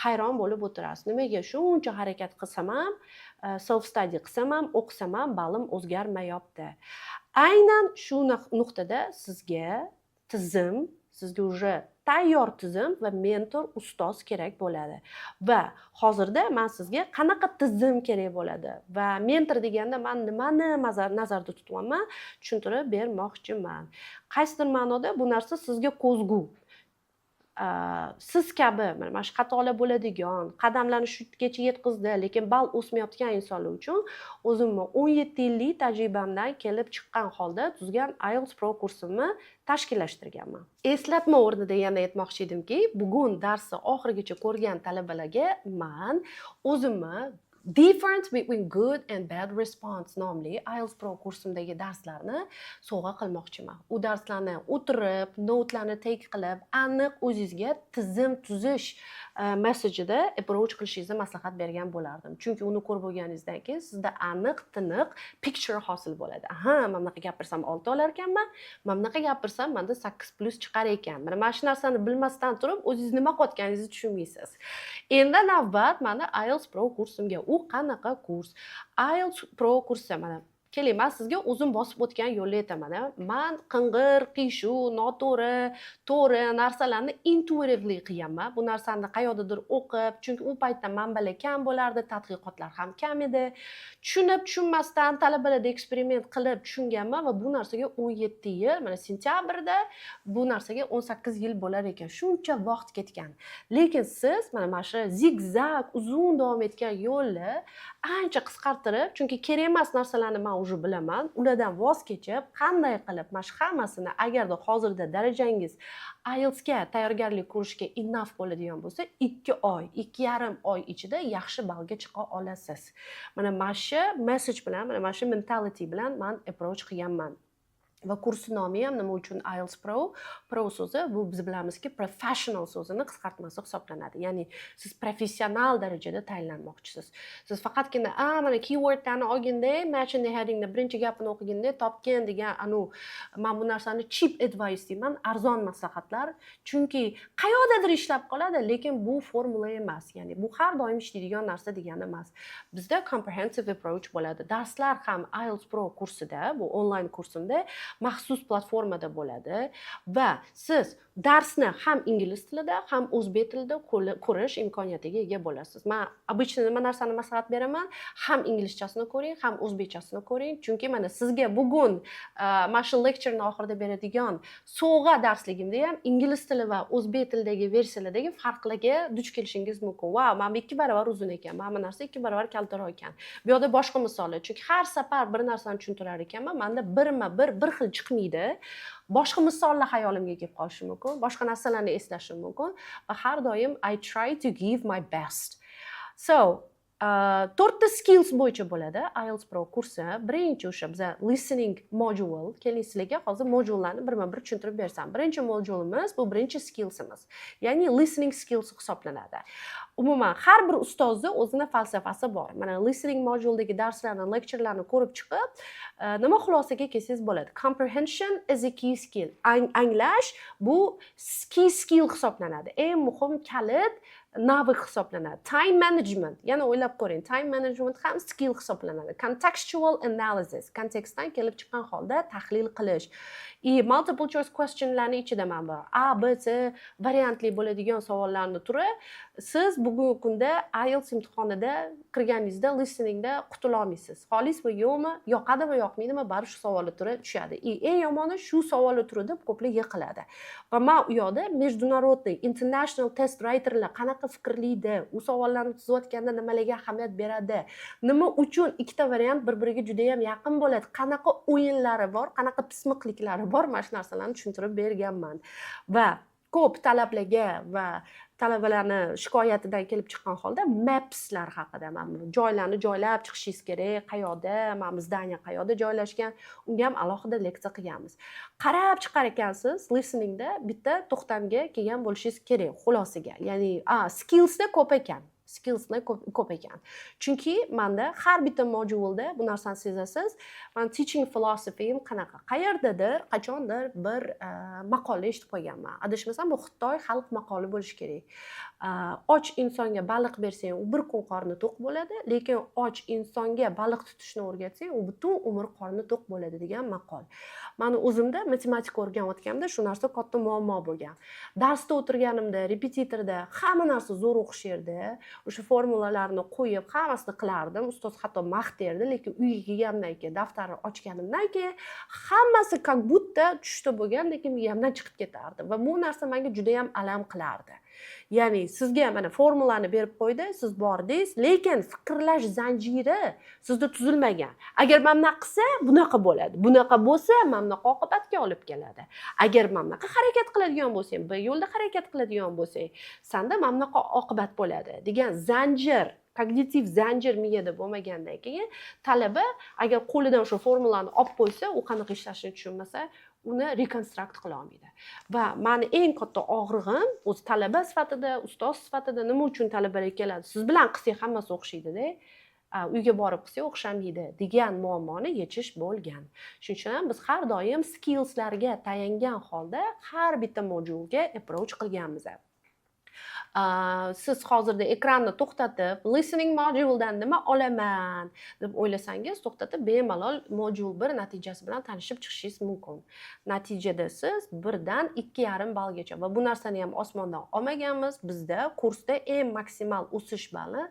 hayron bo'lib o'tirasiz. Nimaga shuncha harakat qilsam ham, self study qilsam ham, o'qisam ham ballim o'zgarmayapti. Aynan shu nuqtada sizga tizim, sizga уже tayyor tizim va mentor, ustoz kerak bo'ladi. Va hozirda men sizga qanaqa tizim kerak bo'ladi va mentor deganda men nimani nazarda tutyapman, tushuntirib bermoqchiman. Qaysidir ma'noda bu narsa sizga ko'zgu. Siz kabi mana shu xatolar bo'ladigan, qadamlarni shungacha yetkazdi, lekin ball o'smayotgan insonlar uchun o'zimni 17 yillik tajribamdan kelib chiqqan holda tuzgan IELTS Pro kursimni tashkillashtirganman. Eslatma o'rnida yana aytmoqchi edimki, bugun darsni oxirigacha ko'rgan talabalarga men o'zimni Difference between good and bad response nomli IELTS Pro kursimdagi darslarni sovg'a qilmoqchiman. U darslarni o'tirib, notlarni take qilib, aniq o'zingizga tizim tuzish messajida approach qilishingizni maslahat bergan bo'lardim. Chunki uni ko'rib bo'lganingizdan keyin sizda aniq, tiniq picture hosil bo'ladi. Aha, men bunaqa gapirsam 6 olar ekanman, men bunaqa gapirsam menda 8+ chiqar ekan. Mana shu narsani bilmasdan turib, o'zingiz nima qilayotganingizni tushunmaysiz. Endi navbat mana IELTS Pro kursimga. U qanaqa kurs? IELTS Pro kursi mana keling, men sizga o'zim bosib o'tgan yo'lni aytaman. Men qing'ir, qiyshuv, noto'g'ri, to'g'ri narsalarni intuitively qilganman. Bu narsani qayerdadir o'qib, chunki u paytda manbalar kam bo'lardi, tadqiqotlar ham kam edi. Tushunmasdan talabalarda eksperiment qilib tushunganman va bu narsaga 17 yil, mana sentyabrda bu narsaga 18 yil bo'lar ekan. Shuncha vaqt ketgan. Lekin siz mana shu zigzag uzun davom etgan yo'lni ancha qisqartirib, chunki kerak emas narsalarni men уже bilaman, ulardan voz kechib, qanday qilib mana shu hammasini agarda hozirda darajangiz IELTS ga tayyorgarlik ko'rishga enough bo'ladigan bo'lsa, 2 oy, 2,5 oy ichida yaxshi ballga chiqa olasiz. Mana shu message bilan, mana shu mentality bilan men approach qilganman. va kursi nomi ham nima uchun IELTS Pro? Pro so'zi bu biz bilamizki professional so'zini qisqartmasi hisoblanadi. Ya'ni siz professional darajada tayinlanmoqchisiz. Siz faqatgina mana keywordlarni olganda, matching the headingni birinchi gapini o'qiganda topgan degan men bu narsani cheap advice deyman, arzon maslahatlar. Chunki qayerdadir ishlab qoladi, lekin bu formula emas. Ya'ni bu har doim ishlaydigan narsa degani emas. Bizda comprehensive approach bo'ladi. Darslar ham IELTS Pro kursida, bu onlayn kursimda maxsus platformada bo'ladi va siz darsni ham ingliz tilida, ham o'zbek tilida ko'rish imkoniyatiga ega bo'lasiz. Men обычно nima narsani maslahat beraman? Ham inglizchasini ko'ring, ham o'zbekchasini ko'ring, chunki mana sizga bugun mana shu lecturening oxirida beradigan sovg'a darsligimda ham ingliz tili va o'zbek tilidagi versiyalardagi farqlarga duch kelishingiz mumkin. Wow, mana 2 barobar uzun ekan, mana bu narsa 2 barobar kaltaroq ekan. Bu yerda boshqa misollar, chunki har safar bir narsani tushuntirar ekanman, menda bir xil chiqmaydi. Boshqa misollar hayolimga kelib qolishi mumkin, boshqa narsalarni eslashim mumkin va har doim I try to give my best. So, 4 ta skills bo'yicha bo'ladi IELTS Pro kursi. Birinchi o'sha biza listening module. Keling sizlarga hozir modullarni birma-bir tushuntirib bersam. Birinchi modulimiz bu birinchi skillsimiz. Ya'ni listening skills hisoblanadi. Umuman har bir ustozni o'zini falsafasi bor. Mana listening moduledagi darslarni, lecturelarni ko'rib chiqib, nima xulosaga kelsangiz bo'ladi. Comprehension is a key skill. Anglash bu key skill hisoblanadi. Eng muhim kalit navik hisoblanadi. Time management, yana o'ylab ko'ring, time management ham skill hisoblanadi. Contextual analysis, kontekstdan kelib chiqqan holda tahlil qilish. Multiple choice questionlarning ichida mana bu A, B, C variantli bo'ladigan savollarni turi siz bugungi kunda IELTS imtihonida kirganingizda listeningda qutula olmaysiz. Xolismi, yo'qmi, yoqadimi, yoqmaydimi, baribir shu savollar turi tushadi. Eng yomoni shu savollar turida ko'plar yiqiladi. Va men u yoqda международный, international test writerlar qanaqa fikrlaydi, u savollarni tuzayotganda nimalarga ahamiyat beradi, nima uchun ikkita variant bir-biriga juda ham yaqin bo'ladi, qanaqa o'yinlari bor, qanaqa pismiqliklari bor, mana shu narsalarni tushuntirib berganman. Va ko'p talablarga va talabalarni shikoyatidan kelib chiqqan holda mapslar haqida, mana joylarni joylab chiqishingiz kerak, qayerda, mana Zdaniya qayerda joylashgan, unga ham alohida leksiya qilganmiz. Qarab chiqar ekansiz, listeningda bitta to'xtamga kelgan bo'lishingiz kerak xulosaga. Ya'ni skillsda ko'p ekan. Skillslar ko'p ekan. Chunki menda har bitta modulda bu narsani sezasiz. Men teaching philosophy'im qanaqa? Qayerdadir, qachondir bir maqola eshitib qo'yganman. Adashmasam bu Xitoy xalq maqoli bo'lishi kerak. Och insonga baliq bersang, u bir kun qorni to'q bo'ladi, lekin och insonga baliq tutishni o'rgatsang, u butun umr qorni to'q bo'ladi degan maqol. Meni o'zimda matematika o'rganayotganimda shu narsa katta muammo bo'lgan. Darsda o'tirganimda, repetitorda hamma narsa zo'r o'xshardi. O'sha formulalarni qo'yib, hammasini qilardim. Ustoz hatto maqtardi, lekin uyga kelgandan keyin daftarni ochganimdan keyin hammasi как будто tushda bo'lgan, lekin miyamdan chiqib ketardi va bu narsa menga juda ham alam qilardi. Ya'ni sizga mana formulani berib qo'ydi, siz bordingiz, lekin fikrlash zanjiri sizda tuzilmagan. Agar men bunaqa qilsa, bunaqa bo'ladi. Bunaqa bo'lsa, men bunaqa oqibatga olib keladi. Agar men bunaqa harakat qiladigan bo'lsam, bu yo'lda harakat qiladigan bo'lsang, senda men bunaqa oqibat bo'ladi degan zanjir, kognitiv zanjir miyada bo'lmagandan keyin talaba agar qo'lidan o'sha formulani olib qo'ysa, u qanaqa ishlashini tushunmasa, uni rekonstrukt qila olmaydi. Va meni eng katta og'rig'im o'z talaba sifatida, ustoz sifatida nima uchun talabalar keladi? Siz bilan qilsak hammasi o'xshaydi-da. Uyga borib qilsak o'xshamaydi degan muammoni yechish bo'lgan. Shuning uchun ham biz har doim skillslarga tayangan holda har bitta modulga approach qilganmiz. Siz hozirda ekranni to'xtatib, listening moduledan nima olaman deb o'ylasangiz, to'xtatib bemalol modul 1 natijasi bilan tanishib chiqishingiz mumkin. Natijada siz 1 dan 2,5 ballgacha va bu narsani ham osmondan olmaganmiz. Bizda kursda eng maksimal o'sish balli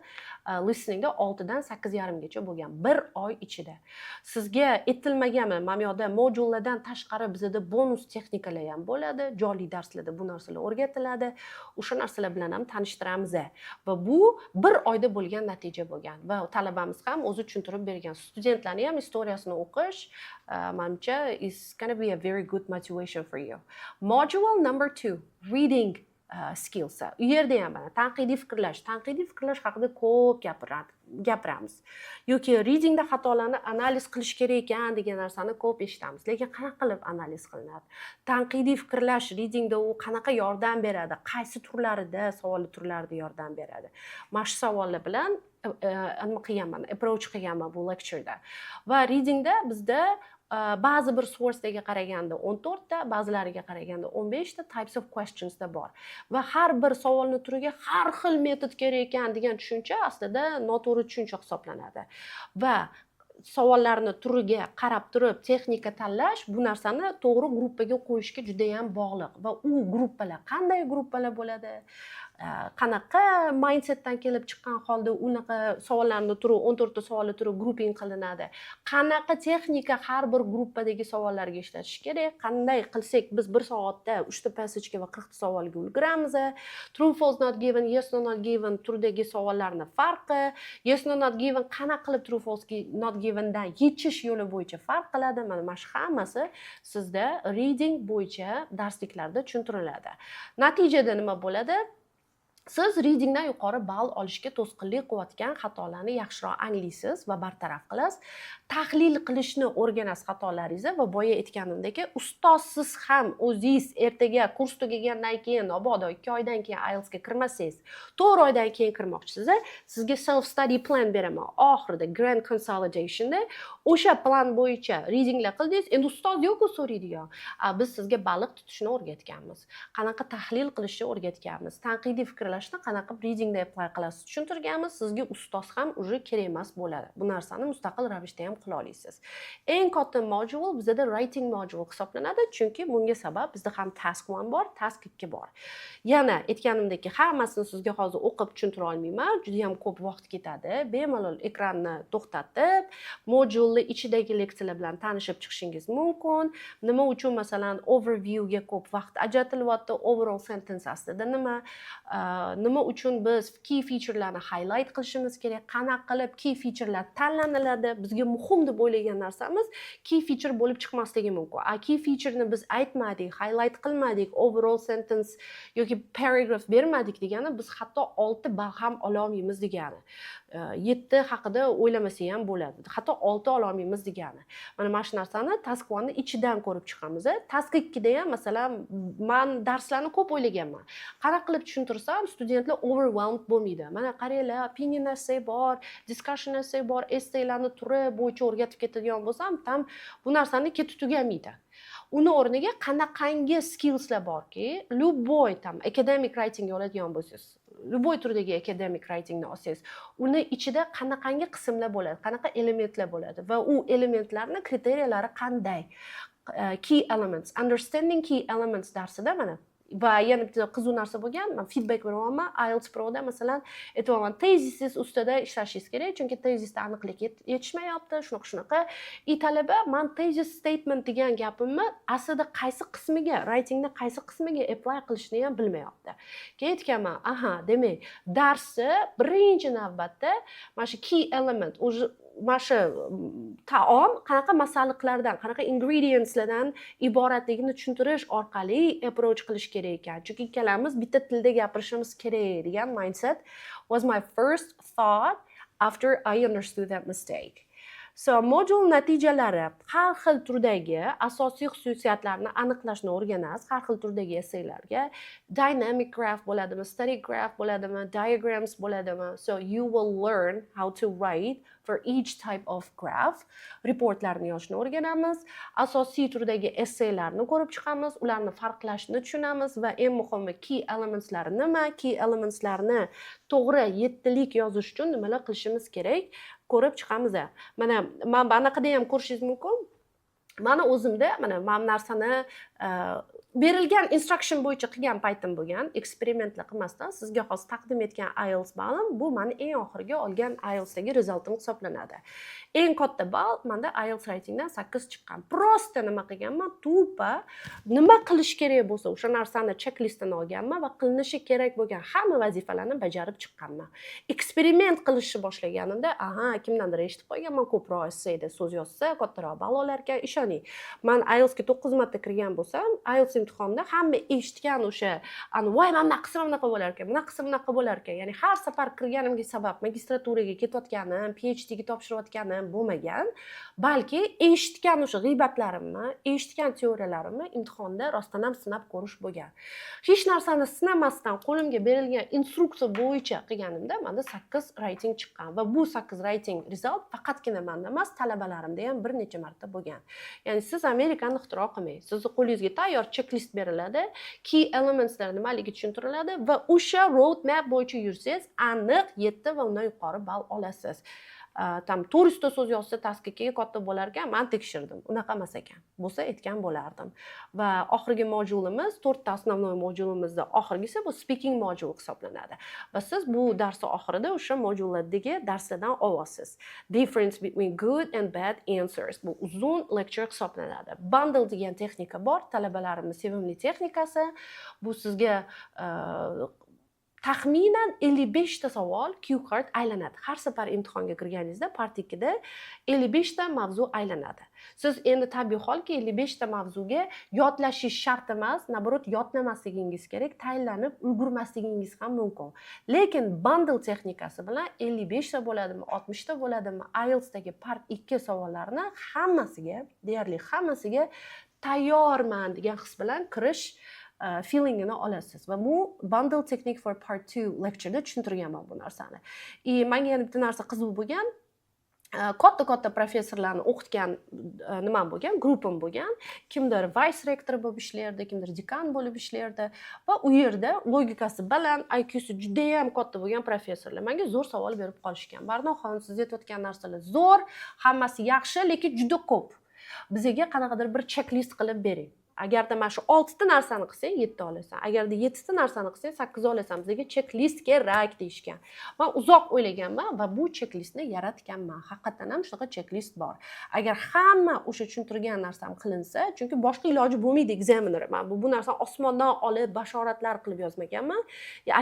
listeningda 6 dan 8,5 gacha bo'lgan 1 oy ichida. Sizga aytilmaganmi, mana bu yoqda modullardan tashqari bizda bonus texnikalar ham bo'ladi. Jonli darslarda bu narsalar o'rgatiladi. O'sha narsalar bilan ham tanishtiramiz va bu 1 oyda bo'lgan natija bo'lgan va talabamiz ham o'zi tushuntirib bergan. Studentlarning ham istoriyasini o'qish menimcha is going to be a very good motivation for you. Module number 2, reading skills. U yerda ham mana tanqidiy fikrlash haqida ko'p gapiramiz. Yoki readingda xatolarni analiz qilish kerak ekan degan narsani ko'p eshitamiz. Lekin qanaqa qilib analiz qilinadi? Tanqidiy fikrlash readingda u qanaqa yordam beradi? Qaysi turlarida, savol turlarida yordam beradi? Mana shu savollar bilan approach qilganman bu lectureda. Va readingda bizda ba'zi bir sourcelarga qaraganda 14 ta, ba'zilariga qaraganda 15 ta types of questions da bor. Va har bir savolni turiga har xil metod kerak ekan degan tushuncha aslida noto'g'ri tushuncha hisoblanadi. Va savollarni turiga qarab turib texnika tanlash bu narsani to'g'ri gruppaga qo'yishga juda ham bog'liq. Va u gruppalar qanday gruppalar bo'ladi? Qanaqa mindsetdan kelib chiqqan holda unaqa savollarni turi 14 ta savollar turi grouping qilinadi? Qanaqa texnika har bir gruppadagi savollarga ishlatish kerak? Qanday qilsak biz 1 soatda 3 ta passagega va 40 ta savolga ulguramiz? True, false, not given, yes, no, not given turdagi savollarning farqi, yes, no, not given qanaqa qilib true, false, not given dan yechish yo'li bo'yicha farq qiladi. Mana shu hammasi sizda reading bo'yicha darsliklarda tushuntiriladi. Natijada nima bo'ladi? Siz readingdan yuqori ball olishga to'sqinlik qilayotgan xatolarni yaxshiroq anglaysiz va bartaraf qilasiz. Tahlil qilishni o'rganasiz xatolaringizni va boya aytganimdek, ustozsiz ham o'zingiz ertaga kurs tugagandan keyin, mabodo 2 oydan keyin IELTS ga kirmasangiz, 4 oydan keyin kirmoqchisiz, sizga self study plan beraman. Oxirida grand consolidationda o'sha plan bo'yicha readinglar qildingiz. Endi ustoz yo'q-ku so'raydigan. Biz sizga baliq tutishni o'rgatganmiz. Qanaqa tahlil qilishni o'rgatganmiz. Tanqidiy fikrlashni qanaqa readingda apply qilasiz tushuntirganmiz. Sizga ustoz ham uje kerak emas bo'ladi. Bu narsani mustaqil ravishda ham qila olasiz. Eng katta module bizda writing module hisoblanadi, chunki bunga sabab bizda ham task 1 bor, task 2 bor. Yana aytganimdek, hammasini sizga hozir o'qib tushuntira olmayman, juda ham ko'p vaqt ketadi. Bemalol ekranni to'xtatib, modulni ichidagi leksiyalar bilan tanishib chiqishingiz mumkin. Nima uchun masalan overview ga ko'p vaqt ajratilyapti, overall sentence aslida nima uchun biz key featurelarni highlight qilishimiz kerak, qanaqa qilib key featurelar tanlaniladi, bizga muhim deb o'ylagan narsamiz key feature bo'lib chiqmasligi mumkin. Key featureni biz aytmadik, highlight qilmadik, overall sentence yoki paragraph bermadik degani biz hatto 6 ball ham ola olmaymiz degani. 7 haqida o'ylamasa ham bo'ladi. Hatto 6 ola olmaymiz degani. Mana shu narsani task 1 ni ichidan ko'rib chiqamiz. Task 2 da ham masalan men darslarni ko'p o'ylaganman. Qanaqa qilib tushuntirsam studentlar overwhelmed bo'lmaydi. Mana qaranglar, opinion essay bor, discussion essay bor, essaylarni turi bo'yicha o'rgatib ketadigan bo'lsam, tam bu narsani ketib tugamaydi. Uni o'rniga qanaqangi skillslar borki, любой там academic writing oladigan bo'lsangiz, любой turdagi academic writingni olsangiz, uni ichida qanaqangi qismlar bo'ladi, qanaqa elementlar bo'ladi va u elementlarning kriteriylari qanday? Key elements, understanding key elements darsida mana va yana bitta qiziq narsa bo'lgan, men feedback beraman. IELTS Pro'da masalan aytibman, tezisingiz ustida ishlashingiz kerak, chunki tezisda aniqlik yetishmayapti, shunaqa. Talaba men tezis statement degan gapimni aslida qaysi qismiga, writingda qaysi qismiga apply qilishni ham bilmayapti. Keyin aytganman, demak, darsni birinchi navbatda mana shu key element, mana shu taom qanaqa masalliqlardan, qanaqa ingredientslardan iboratligini tushuntirish orqali approach qilish kerak ekan. Chunki ikkalamiz bitta tilda gapirishimiz kerak degan mindset was my first thought after I understood that mistake. So, modul natijalari har xil turdagi asosiy xususiyatlarni aniqlashni o'rganasiz. Har xil turdagi essaylarga dynamic graph bo'ladimi, static graph bo'ladimi, diagrams bo'ladimi. So, you will learn how to write for each type of graph. Reportlarni yozishni o'rganamiz. Asosiy turdagi essaylarni ko'rib chiqamiz, ularni farqlashni tushunamiz va eng muhimi key elementslari nima, key elementslarni to'g'ri 7lik yozish uchun nimalar qilishimiz kerak ko'rib chiqamiz. Mana men bunaqada ham ko'rishingiz mumkin. Mana o'zimda mana narsani berilgan instruction bo'yicha qilgan paytim bo'lgan, eksperimentlar qilmasdan sizga hozir taqdim etgan IELTS ballim bu meni eng oxirgi olgan IELTS dagi rezultim hisoblanadi. Eng katta ball menda IELTS writingdan 8 chiqqan. Prosta nima qilganman? Tupa nima qilish kerak bo'lsa, o'sha narsani checklistini olganman va qilinishi kerak bo'lgan hamma vazifalarni bajarib chiqqanman. Eksperiment qilishni boshlaganimda, kimdandir eshitib qo'yganman, ko'proq essayda so'z yozsa, kattaroq ball olar ekan, ishonib ishoning. Men IELTSga 9 marta kirgan bo'lsam, IELTS imtihonida hamma eshitgan o'sha voy men bunaqa qilsam bunaqa bo'lar ekan, bunaqa qilsam bunaqa bo'lar ekan. Ya'ni har safar kirganimga sabab magistraturaga ketayotganim, PhDga topshirayotganim bo'lmagan, balki eshitgan o'sha g'iybatlarimni, eshitgan teoriyalarimni imtihonda rostdan ham sinab ko'rish bo'lgan. Hech narsani sinamasdan qo'limga berilgan instruksiya bo'yicha qilganimda menda 8 rating chiqqan va bu 8 rating result faqatgina menda emas, talabalarimda ham bir necha marta bo'lgan. Ya'ni siz Amerikani ixtiro qilmang. Sizni qo'lingizga tayyor checklist beriladi, key elementslar nimaligi tushuntiriladi va o'sha road map bo'yicha yursangiz, aniq 7 va undan yuqori ball olasiz. Tam 400 ta so'z yozsa taskiga katta bo'lar ekan, men tekshirdim. Unaqa emas ekan. Bo'lsa aytgan bo'lardim. Va oxirgi modulimiz, 4 ta основной modulimizda oxirgisi bu speaking module hisoblanadi. Va siz bu darsning oxirida o'sha moduldagi darslardan olasiz. Difference between good and bad answers. Bu uzun lecture hisoblanadi. Bundle degan texnika bor, talabalarimning sevimli texnikasi. Bu sizga taxminan 55 ta savol cue card aylanadi. Har safar imtihonga kirganingizda part 2da 55 ta mavzu aylanadi. Siz endi tabiiy holki 55 ta mavzuga yodlashish shart emas, naborot yodlamasligingiz kerak, tayinlanib ulgurmasligingiz ham mumkin. Lekin bundle texnikasi bilan 55 ta bo'ladimi, 60 ta bo'ladimi, IELTSdagi part 2 savollarni hammasiga, deyarli hammasiga tayyorman degan his bilan kirish feelingini olasiz va bu bundle technique for part 2 lectureda tushuntirganman bu narsani. Menga yana bitta narsa qiziq bo'lgan, katta professorlarni o'qitgan nimam bo'lgan, guruhim bo'lgan. Kimdir vice rektor bo'lib ishlardi, kimdir dekan bo'lib ishlardi va u yerda logikasi baland, IQsi juda ham katta bo'lgan professorlar menga zo'r savol berib qolishgan. Barnoxon, siz aytayotgan narsalar zo'r, hammasi yaxshi, lekin juda ko'p. Bizga qanaqadir bir checklist qilib bering. Agarda mana shu 6 ta narsani qilsang 7 olasan. Agarda 7 ta narsani qilsang 8 olasan. Bizga checklist kerak deyishgan. Men uzoq o'ylaganman va bu checklistni yaratganman. Haqiqatan ham shunaqa checklist bor. Agar hamma o'sha tushuntirgan narsam qilinsa, chunki boshqa iloji bo'lmaydi examiner. Men bu narsani osmondan olib bashoratlar qilib yozmaganman.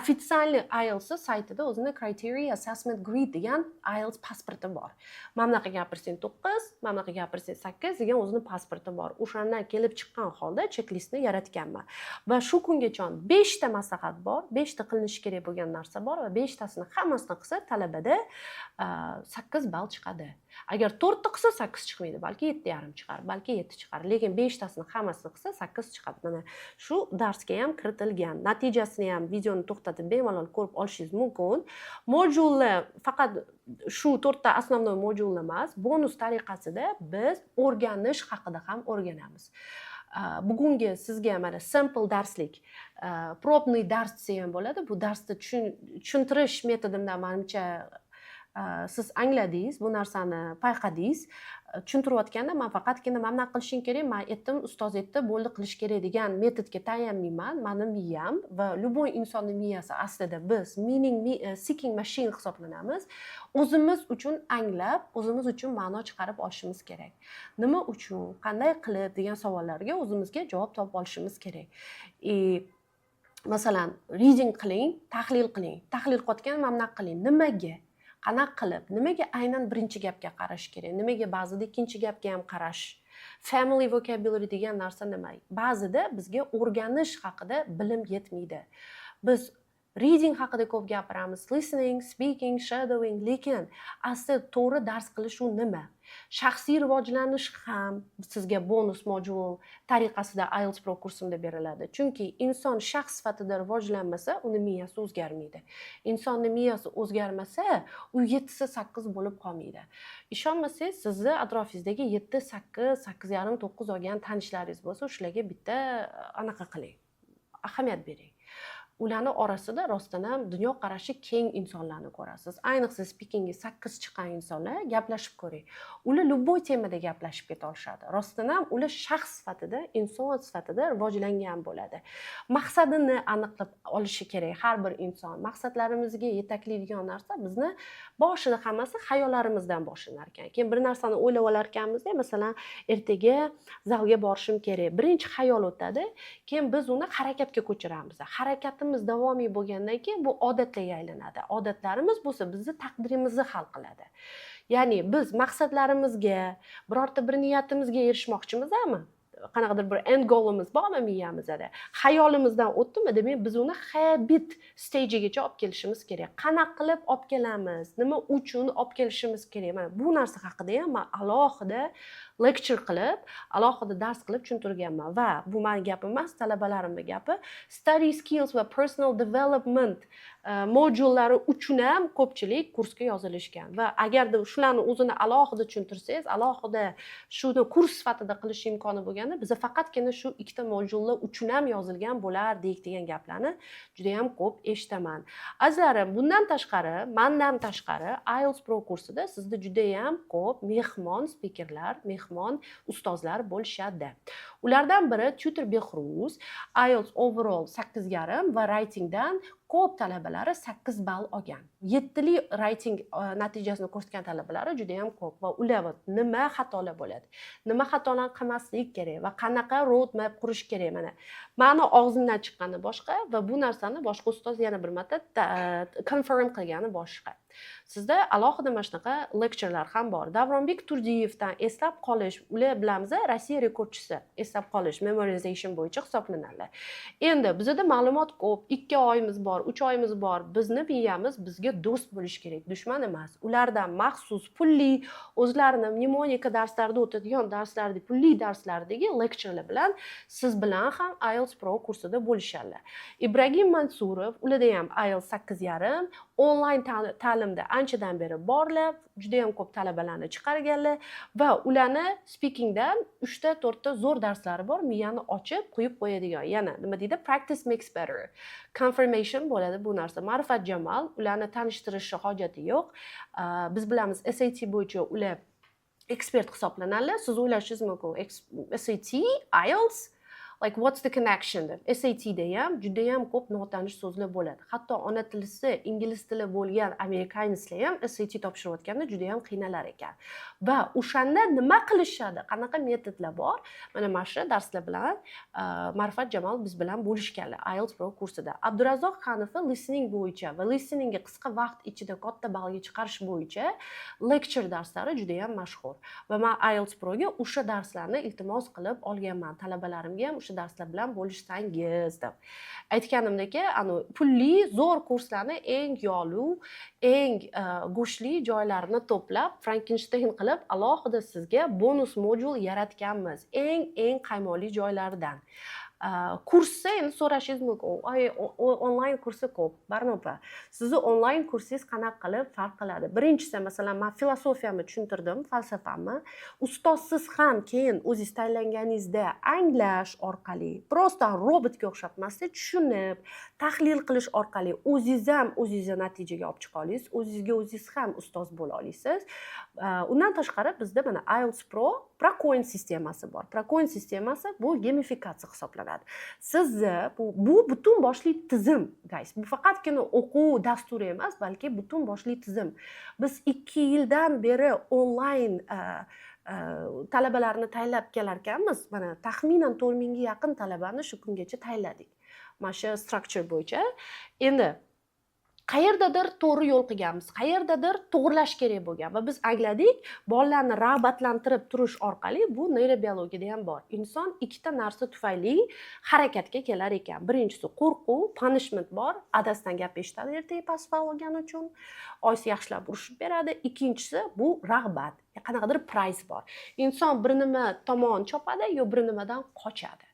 Ofitsialniy IELTS saytida o'zining criteria assessment grid degan IELTS pasporti bor. Mana bunaqa gapirsang 9, mana bunaqa gapirsang 8 degan o'zining pasporti bor. O'shandan kelib chiqqan holda checklistni yaratganman. Va shu kungacha 5 ta maslahat bor, 5 ta qilinishi kerak bo'lgan narsa bor va 5 tasini hammasini qilsa talabada 8 ball chiqadi. Agar 4 ta qilsa 8 chiqmaydi, balki 7,5 chiqar, balki 7 chiqar. Lekin 5 tasini hammasini qilsa 8 chiqadi. Mana shu darsga ham kiritilgan. Natijasini ham videoni to'xtatib bemalol ko'rib olishingiz mumkin. Modullar faqat shu 4 ta основной modul emas, bonus tariqasida biz o'rganish haqida ham o'rganamiz. Bugungi sizga mana sample darslik, probniy dars desa ham bo'ladi. Bu darsni tushuntirish metodimdan menimcha siz angladingiz, bu narsani payqadingiz. Tushuntirayotganda men faqatgina mana qilishing kerak, men aytdim, ustoz aytdi, bo'ldi qilish kerak degan metodga tayanmayman. Meni miyam va любой insonning miyasi aslida biz meaning seeking machine hisoblanamiz. O'zimiz uchun anglab, o'zimiz uchun ma'no chiqarib olishimiz kerak. Nima uchun, qanday qilib degan savollarga o'zimizga javob topib olishimiz kerak. Masalan, reading qiling, tahlil qiling. Tahlil qilayotgan mana qiling. Nimaga? Qanaqa qilib, nimaga aynan birinchi gapga qarash kerak, nimaga ba'zida ikkinchi gapga ham qarash. Family vocabulary degan narsa nima? Ba'zida bizga o'rganish haqida bilim yetmaydi. Biz reading haqida ko'p gapiramiz, listening, speaking, shadowing, lekin asli to'g'ri dars qilish u nima? Shaxsiy rivojlanish ham sizga bonus modul tariqasida IELTS Pro kursimda beriladi. Chunki inson shaxs sifatida rivojlanmasa, uni miyasi o'zgarmaydi. Insonning miyasi o'zgarmasa, u 7-8 bo'lib qolmaydi. Ishonmasangiz, sizni atrofingizdagi 7, 8, 8,5, 9 olgan tanishlaringiz bo'lsa, shularga bitta anaqa qiling. Ahamiyat bering. Ularning orasida rostdan ham dunyoqarashi keng insonlarni ko'rasiz. Ayniqsa speakingga 8 chiqqan insonlar gaplashib ko'ring. Ular любой temada gaplashib keta olishadi. Rostdan ham ular shaxs sifatida, inson sifatida rivojlangan bo'ladi. Maqsadini aniqlab olishi kerak har bir inson. Maqsadlarimizga yetaklaydigan narsa bizni boshida hammasi xayollarimizdan boshlanar ekan. Keyin bir narsani o'ylab olar ekanmizda, masalan, ertaga zalga borishim kerak. Birinchi xayol o'tadi, keyin biz uni harakatga ko'chiramiz. Harakatimiz davomiy bo'lgandan keyin bu odatlarga aylanadi. Odatlarimiz bo'lsa bizni taqdirimizni hal qiladi. Ya'ni biz maqsadlarimizga, birorta bir niyatimizga erishmoqchimizmi? Qanaqadir bir end goalimiz bormi miyamizda? Xayolimizdan o'tdimi? Demak, biz uni habit stage'igacha olib kelishimiz kerak. Qanaqa qilib olib kelamiz? Nima uchun olib kelishimiz kerak? Mana bu narsa haqida ham men alohida lecture qilib, alohida dars qilib tushuntirganman va bu meni gapim emas, talabalarimning gapi. Study skills va personal development modullari uchun ham ko'pchilik kursga yozilishgan va agarda shularni o'zini alohida tushuntirsangiz, alohida shuni kurs sifatida qilish imkoni bo'lganda, biz faqatgina shu ikkita modullar uchun ham yozilgan bo'lardik degan gaplarni juda ham ko'p eshitaman. Azizlarim, bundan tashqari, mendan tashqari IELTS Pro kursida sizda juda ham ko'p mehmon spikerlar, mehmon ustozlar bo'lishadi. Ulardan biri Tutor Behruz, IELTS overall 8,5 va writingdan ko'p talabalari 8 ball olgan. 7 li writing natijasini ko'rsatgan talabalari juda ham ko'p va ular nima xatolar bo'ladi? Nima xatolarni qilmaslik kerak va qanaqa road map qurish kerak mana. Meni og'zimdan chiqqani boshqa va bu narsani boshqa ustoz yana bir marta confirm qilgani boshqa. Sizda alohida mana shunaqa lecturelar ham bor. Davronbek Turdiyevdan eslab qolish, ular bilamiz, Rossiya rekordchisi eslab qolish memorization bo'yicha hisoblanadi. Endi bizda ma'lumot ko'p, 2 oyimiz bor, 3 oyimiz bor. Bizni miyamiz bizga do'st bo'lish kerak, dushman emas. Ulardan maxsus pulli o'zlarini mnemonika darslarida o'tadigan darslarda, pulli darslardagi lecturelar bilan siz bilan ham IELTS Pro kursida bo'lishadilar. Ibragim Mansurov, ularda ham IELTS 8,5 onlayn ta'limda anchadan beri borlar, juda ham ko'p talabalarni chiqarganlar va ularni speakingdan 3 ta 4 ta zo'r darslari bor, miyani ochib qo'yib qo'yadigan. Yana nima deydi? Practice makes better. Confirmation bo'ladi bu narsa. Ma'rifat Jamal, ularni tanishtirishi hojati yo'q. Biz bilamiz SAT bo'yicha ular ekspert hisoblanadilar. Siz o'ylashingiz mumkin, SAT, IELTS, like what's the connection deb. SATda ham juda ham ko'p notanish so'zlar bo'ladi. Hatto ona tilisi ingliz tili bo'lgan amerikanislar ham SAT topshirayotganda juda ham qiynalar ekan. Va o'shanda nima qilishadi? Qanaqa metodlar bor? Mana shu darslar bilan Ma'rifat Jamol biz bilan bo'lishganlar IELTS Pro kursida. Abdurazzoq Hanifa listening bo'yicha va listeningga qisqa vaqt ichida katta ballga chiqarish bo'yicha lecture darslari juda ham mashhur. Va men IELTS Proga o'sha darslarni iltimos qilib olganman. Talabalarimga ham darslar bilan bo'lishsangiz deb. Aytganimdek, pulli zo'r kurslarni eng yolu, eng go'shli joylarini to'plab, Frankenstein qilib, alohida sizga bonus modul yaratganmiz. Eng qaymoqli joylaridan. Kursni endi so'rashingiz mumkin. Onlayn kursi ko'p. Barnopa. Sizni onlayn kursingiz qanaqa qilib farq qiladi? Birinchisi, masalan, men filosofiyamni tushuntirdim, falsafamni. Ustozsiz ham keyin o'zingiz tayyorlanganingizda anglash orqali, prosta robotga o'xshab emasda tushunib, tahlil qilish orqali o'zingiz ham o'zingizni natijaga olib chiqa olasiz, o'zingizga o'zingiz ham ustoz bo'la olasiz. Undan tashqari bizda mana IELTS Pro Procoin sistemasi bor. Procoin sistemasi bu gamifikatsiya hisoblanadi. Sizni bu butun boshli tizim, guys. Bu faqatgina o'quv dasturi emas, balki butun boshli tizim. Biz 2 yildan beri onlayn talabalarni tayyorlab kelar ekanmiz. Mana taxminan 4000 ga yaqin talabani shu kungacha tayyorladik. Mana shu structure bo'yicha. Endi qayerdadir to'g'ri yo'l qilganmiz, qayerdadir to'g'irlash kerak bo'lgan va biz angladik, bolalarni rag'batlantirib turish orqali bu neyrobiologiyada ham bor. Inson ikkita narsa tufayli harakatga kelar ekan. Birinchisi qo'rquv, punishment bor, adasidan gap eshitadi ertaga pasval olgani uchun, oyisi yaxshilab urishib beradi. Ikkinchisi bu rag'bat, qanaqadir price bor. Inson bir nima tomon chopadi yo bir nimadan qochadi.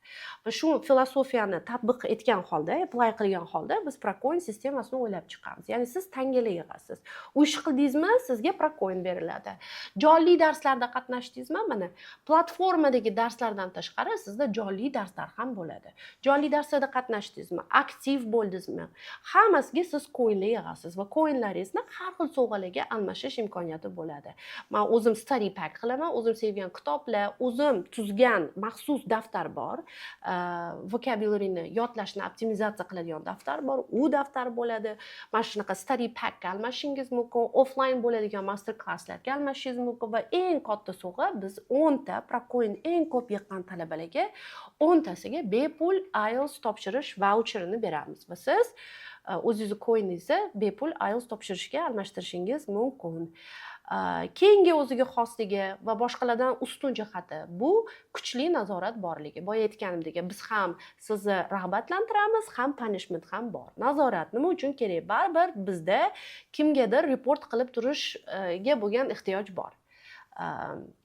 Va shu filosofiyani tatbiq etgan holda, apply qilgan holda biz Procoin sistemasini o'ylab chiqamiz. Ya'ni siz tangalar yig'asiz. U ish qildingizmi, sizga Procoin beriladi. Jonli darslarda qatnashdingizmi, mana platformadagi darslardan tashqari sizda jonli darslar ham bo'ladi. Jonli darslarda qatnashdingizmi, aktiv bo'ldingizmi, hammasiga siz coinlar yig'asiz va coinlaringizni har xil sovg'alarga almashish imkoniyati bo'ladi. Men o'zim study pack qilaman, o'zim sevgan kitoblar, o'zim tuzgan maxsus daftar bor. Vocabularyni yodlashni optimizatsiya qiladigan daftar bor. U daftar bo'ladi. Mana shunaqa study pack almashingiz mumkin, offline bo'ladigan master klasslarga almashingiz mumkin va eng katta sovg'a biz 10 ta Procoin eng ko'p yiqqan talabalarga 10 tasiga bepul IELTS topshirish voucherini beramiz va siz o'zingizni coiningizni bepul IELTS topshirishga almashtirishingiz mumkin. keyingi o'ziga xosligi va boshqalardan ustun jihati bu kuchli nazorat borligi. Boya aytganimdek, biz ham sizni rag'batlantiramiz, ham punishment ham bor. Nazorat nima uchun kerak? Baribir bizda kimgadir report qilib turishga bo'lgan ehtiyoj bor.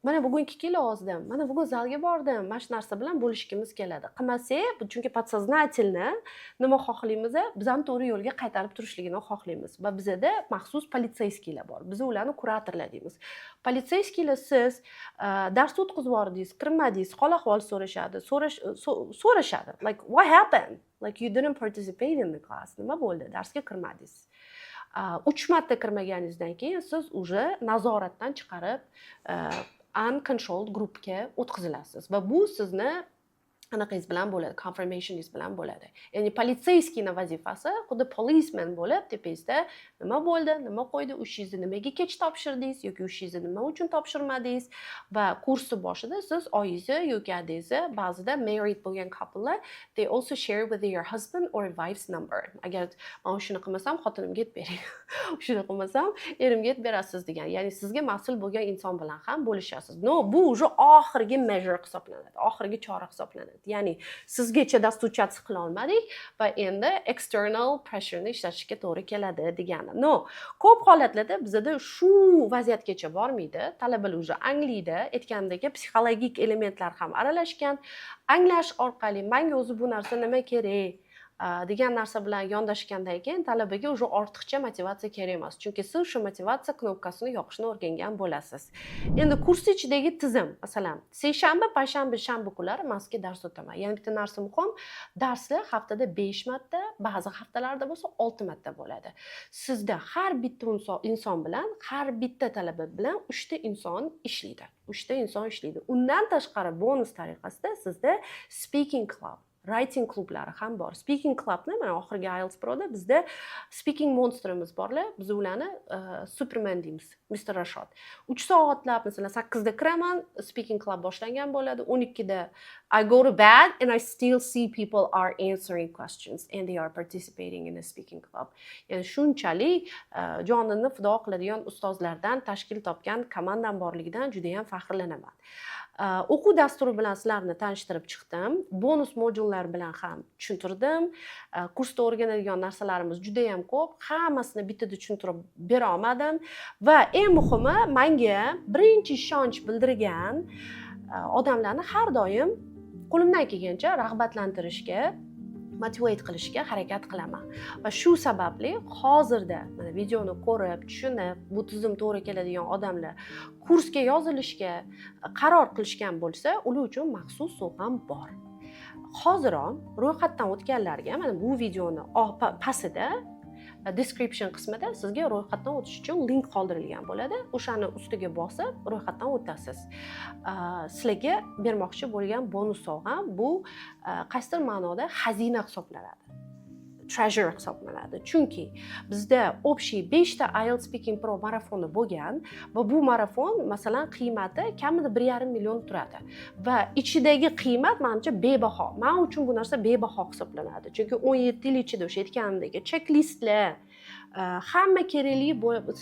Mana bugun 2 kilo ozdim, mana bugun zalga bordim, mana shu narsa bilan bo'lishimiz keladi. Qilmasak, chunki podsoznательно nima xohlaymiz? Biz ham to'g'ri yo'lga qaytarib turishligini xohlaymiz. Va bizda maxsus politseyskiylar bor. Biz ularni kuratorlar deymiz. Politseyskiylar siz dars o'tkazib yordingiz, kirmadingiz, hol ahvol so'rashadi. Like what happened? Like you didn't participate in the class. Nima bo'ldi? Darsga kirmadingiz. 3 marta kirmaganingizdan keyin siz уже nazoratdan chiqarib uncontrolled groupga o'tkazilasiz va bu sizni anaqangiz bilan bo'ladi, confirmationingiz bilan bo'ladi. Ya'ni politseyskiyning vazifasi xuddi policeman bo'lib, tepangizda nima bo'ldi, nima qo'ydi, o'sha ishingizni nimaga kech topshirdingiz yoki o'sha ishingizni nima uchun topshirmadingiz va kursni boshida siz oyingizni yoki adingizni ba'zida married bo'lgan couplelar they also share with your husband or wife's number. Agar men shuni qilmasam xotinimga aytib bering. Shuni qilmasam erimga aytib berasiz degan. Ya'ni sizga mas'ul bo'lgan inson bilan ham bo'lishasiz. No, bu уже oxirgi measure hisoblanadi. Oxirgi chora hisoblanadi. Ya'ni sizgacha dasturchasiz qila olmadik va endi external pressure ni ishlatishga to'g'ri keladi degani. No, ko'p holatlarda bizda shu vaziyatgacha bormaydi. Talabalar уже anglaydi, aytgandagi psixologik elementlar ham aralashgan. Anglash orqali menga o'zi bu narsa nima kerak degan narsa bilan yondashgandan keyin talabaga уже ortiqcha motivatsiya kerak emas. Chunki siz shu motivatsiya knopkasini yoqishni o'rgangan bo'lasiz. Endi kurs ichidagi tizim, masalan, seshanba, payshanba, shanba kunlari maska dars o'taman. Yana bitta narsa muhim, darslar haftada 5 marta, ba'zi haftalarda bo'lsa 6 marta bo'ladi. Sizda har bitta inson bilan, har bitta talaba bilan 3 ta inson ishlaydi. 3 ta inson ishlaydi. Undan tashqari bonus tariqasida sizda speaking club, writing klublari ham bor. Speaking clubni mana oxirgi IELTS Pro'da bizda speaking monsterimiz borlar. Biz ularni Superman deymiz, Mr. Rashod. 3 soatlab, masalan, 8 da kiraman, speaking club boshlangan bo'ladi. 12 da I go to bed and I still see people are answering questions and they are participating in a speaking club. Ya'ni shunchalik jonini fido qiladigan ustozlardan tashkil topgan komandam borligidan juda ham faxrlanaman. O'quv dasturi bilan sizlarni tanishtirib chiqdim. Bonus modullar bilan ham tushuntirdim. Kursda o'rganadigan narsalarimiz juda ham ko'p. Hammasini bittada tushuntirib bera olmadim va eng muhimi menga birinchi ishonch bildirgan odamlarni har doim qo'limdan kelgancha rag'batlantirishga, motivate qilishga harakat qilaman. Va shu sababli hozirda mana videoni ko'rib, tushunib, bu tizim to'g'ri keladigan odamlar kursga yozilishga qaror qilishgan bo'lsa, ular uchun maxsus sovg'am bor. Hoziron ro'yxatdan o'tganlarga mana bu videoni pastida description qismida sizga ro'yxatdan o'tish uchun link qoldirilgan bo'ladi. O'shani ustiga bosib ro'yxatdan o'tasiz. Sizlarga bermoqchi bo'lgan bonus sovg'am bu qaysidir ma'noda xazina hisoblanadi. Treasure hisoblanadi. Chunki bizda общий 5 ta IELTS Speaking Pro marafoni bo'lgan va bu marafon masalan qiymati kamida 1,5 million turadi. Va ichidagi qiymat menimcha bebaho. Men uchun bu narsa bebaho hisoblanadi. Chunki 17 yil ichida o'sha aytganimdek checklistlar, hamma kerakli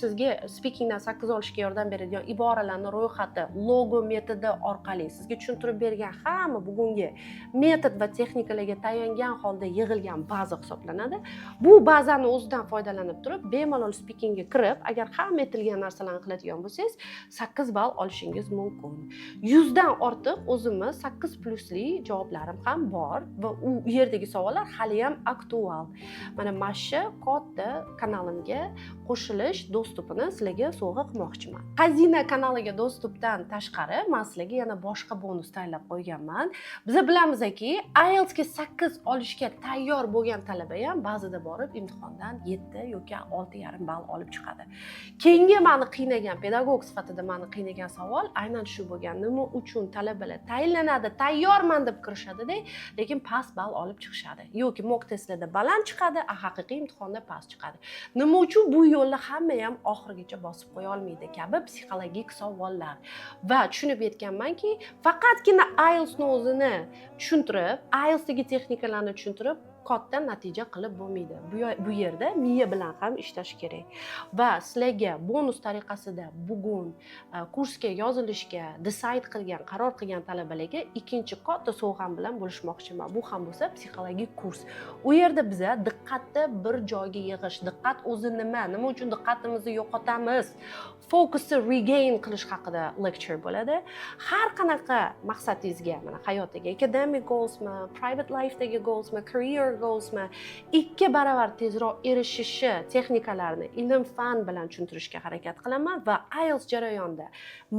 sizga speakingdan 8 olishga yordam beradigan iboralarning ro'yxati, logo metodi orqali sizga tushuntirib bergan hamma bugungi metod va texnikalarga tayangan holda yig'ilgan baza hisoblanadi. Bu bazani o'zidan foydalanib turib, bemalol speakingga kirib, agar hamma aytilgan narsalarni qiladigan bo'lsangiz, 8 ball olishingiz mumkin. 100 dan ortiq o'zimiz 8 plusli javoblarim ham bor va u yerdagi savollar hali ham aktual. Mana shu katta kanalimga qo'shilish dostupini sizlarga sovg'a qilmoqchiman. Xazina kanaliga dostupdan tashqari men sizlarga yana boshqa bonus tayyorlab qo'yganman. Biz bilamizki, IELTS ga 8 olishga tayyor bo'lgan talaba ham ba'zida borib imtihondan 7 yoki 6,5 ball olib chiqadi. Keyingi meni qiynagan pedagog sifatida meni qiynagan savol aynan shu bo'lgan. Nima uchun talabalar tayinlanadi, tayyorman deb kirishadi-da, lekin past ball olib chiqishadi. Yoki mock testlarda baland chiqadi, haqiqiy imtihonda past chiqadi. Nima uchun bu yo'lni hamma ham oxirigacha bosib qo'ya olmaydi kabi psixologik savollar. Va tushunib yetganmanki, faqatgina IELTS ni o'zini tushuntirib, IELTS dagi texnikalarni tushuntirib katta natija qilib bo'lmaydi. Bu yerda miya bilan ham ishlash kerak. Va sizlarga bonus tariqasida bugun kursga yozilishga decide qilgan, qaror qilgan talabalarga ikkinchi katta sovg'am bilan bo'lishmoqchiman. Bu ham bo'lsa psixologik kurs. U yerda biza diqqatni bir joyga yig'ish, diqqat o'zi nima uchun diqqatimizni yo'qotamiz, fokusni regain qilish haqida lecture bo'ladi. Har qanaqa maqsadingizga, mana hayotdagi academic goalsmi, private lifedagi goalsmi, career goalsmi, 2 baravar tezroq erishishi texnikalarini ilm-fan bilan tushuntirishga harakat qilaman va IELTS jarayonida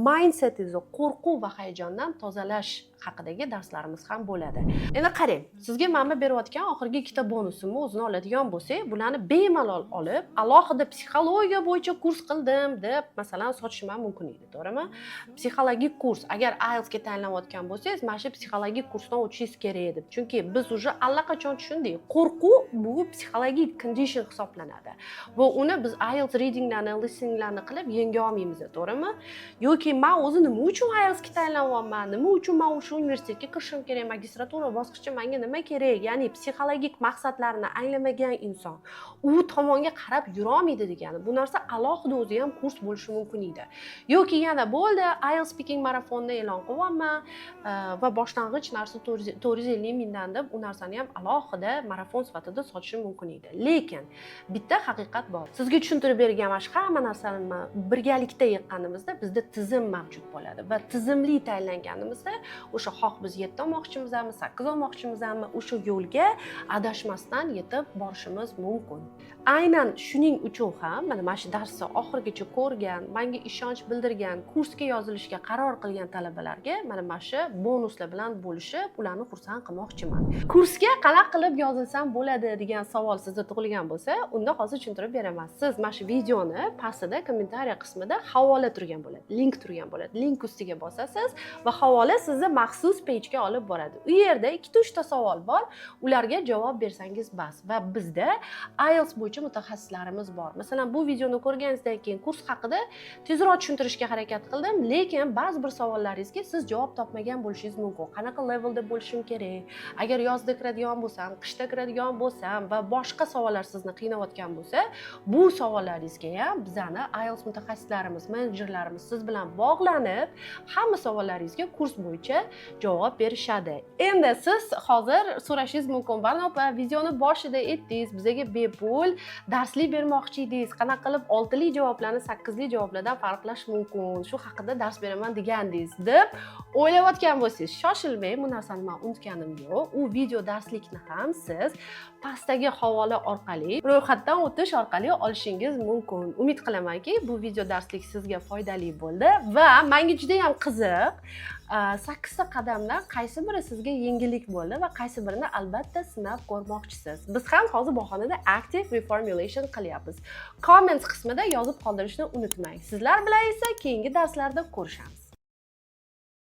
mindsetingizni qo'rquv va hayajondan tozalash haqidagi darslarimiz ham bo'ladi. Endi qarang, sizga mana berayotgan oxirgi 2 bonusimni o'zini oladigan bo'lsak, bularni bemalol olib, alohida psixologiya bo'yicha kurs qildim deb masalan sotishim mumkin edi, to'g'rimi? Psixologik kurs, agar IELTS ga tayinlayotgan bo'lsangiz, mana shu psixologik kursdan o'tishingiz kerak edi. Chunki biz уже allaqachon tushundik. Qo'rquv bu psixologik condition hisoblanadi. Va uni biz IELTS readinglarni, listeninglarni qilib yenga olmaymiz, to'g'rimi? Yoki men o'zi nima uchun IELTS ga tayinlanyapman, nima uchun men shu universitetga kirishim kerak, magistratura bosqichi menga nima kerak? Ya'ni psixologik maqsadlarini anglamagan inson u tomonga qarab yura olmaydi degani. Bu narsa alohida o'zi ham kurs bo'lishi mumkin edi. Yoki yana bo'ldi, IELTS speaking marafonini e'lon qilyapman va boshlang'ich narsa 450 mingdan deb u narsani ham alohida marafon sifatida sotishim mumkin edi. Lekin bitta haqiqat bor. Sizga tushuntirib bergan mana shu hamma narsani birgalikda yiqqanimizda bizda tizim mavjud bo'ladi va tizimli tayinlanganimizda o'sha xoh biz 7 olmoqchimizmi, 8 olmoqchimizmi, o'sha yo'lga adashmasdan yetib borishimiz mumkin. Aynan shuning uchun ham mana shu darsni oxirigacha ko'rgan, menga ishonch bildirgan, kursga yozilishga qaror qilgan talabalarga mana shu bonuslar bilan bo'lishib, ularni xursand qilmoqchiman. Kursga qanaqa qilib yozilsam bo'ladi degan savol sizda tug'ilgan bo'lsa, unda hozir tushuntirib beraman. Siz mana shu videoni pastida kommentariya qismida havola turgan bo'ladi, link turgan bo'ladi. Link ustiga bosasiz va havola sizni maxsus pejga olib boradi. U yerda 2-3 ta savol bor, ularga javob bersangiz bas. Va bizda IELTS bo'yicha mutaxassislarimiz bor. Masalan, bu videoni ko'rganingizdan keyin kurs haqida tezroq tushuntirishga harakat qildim, lekin ba'zi bir savollaringizga siz javob topmagan bo'lishingiz mumkin. Qanaqa levelda bo'lishim kerak? Agar yozda kiradigan bo'lsam, qishda kiradigan bo'lsam va boshqa savollar sizni qiynayotgan bo'lsa, bu savollaringizga ham bizani IELTS mutaxassislarimiz, menejerlarimiz siz bilan bog'lanib, hamma savollaringizga kurs bo'yicha javob berishadi. Endi siz hozir so'rashingiz mumkin, Barnopa, videoni boshida aytdingiz, bizga bepul darslik bermoqchi edingiz. Qanaqa qilib 6 li javoblarni 8 li javoblardan farqlash mumkin? Shu haqida dars beraman degandingiz deb o'ylayotgan bo'lsangiz, shoshilmang, bu narsani men unutganim yo'q. U video darslikni ham siz pastdagi havola orqali, ro'yxatdan o'tish orqali olishingiz mumkin. Umid qilamanki, bu video darslik sizga foydali bo'ldi va menga juda ham qiziq 8 ta qadamdan qaysi biri sizga yengillik bo'ldi va qaysi birini albatta sinab ko'rmoqchisiz. Biz ham hozir bahonada active reformulation qilyapmiz. Comments qismida yozib qoldirishni unutmang. Sizlar bilan esa keyingi darslarda ko'rishamiz.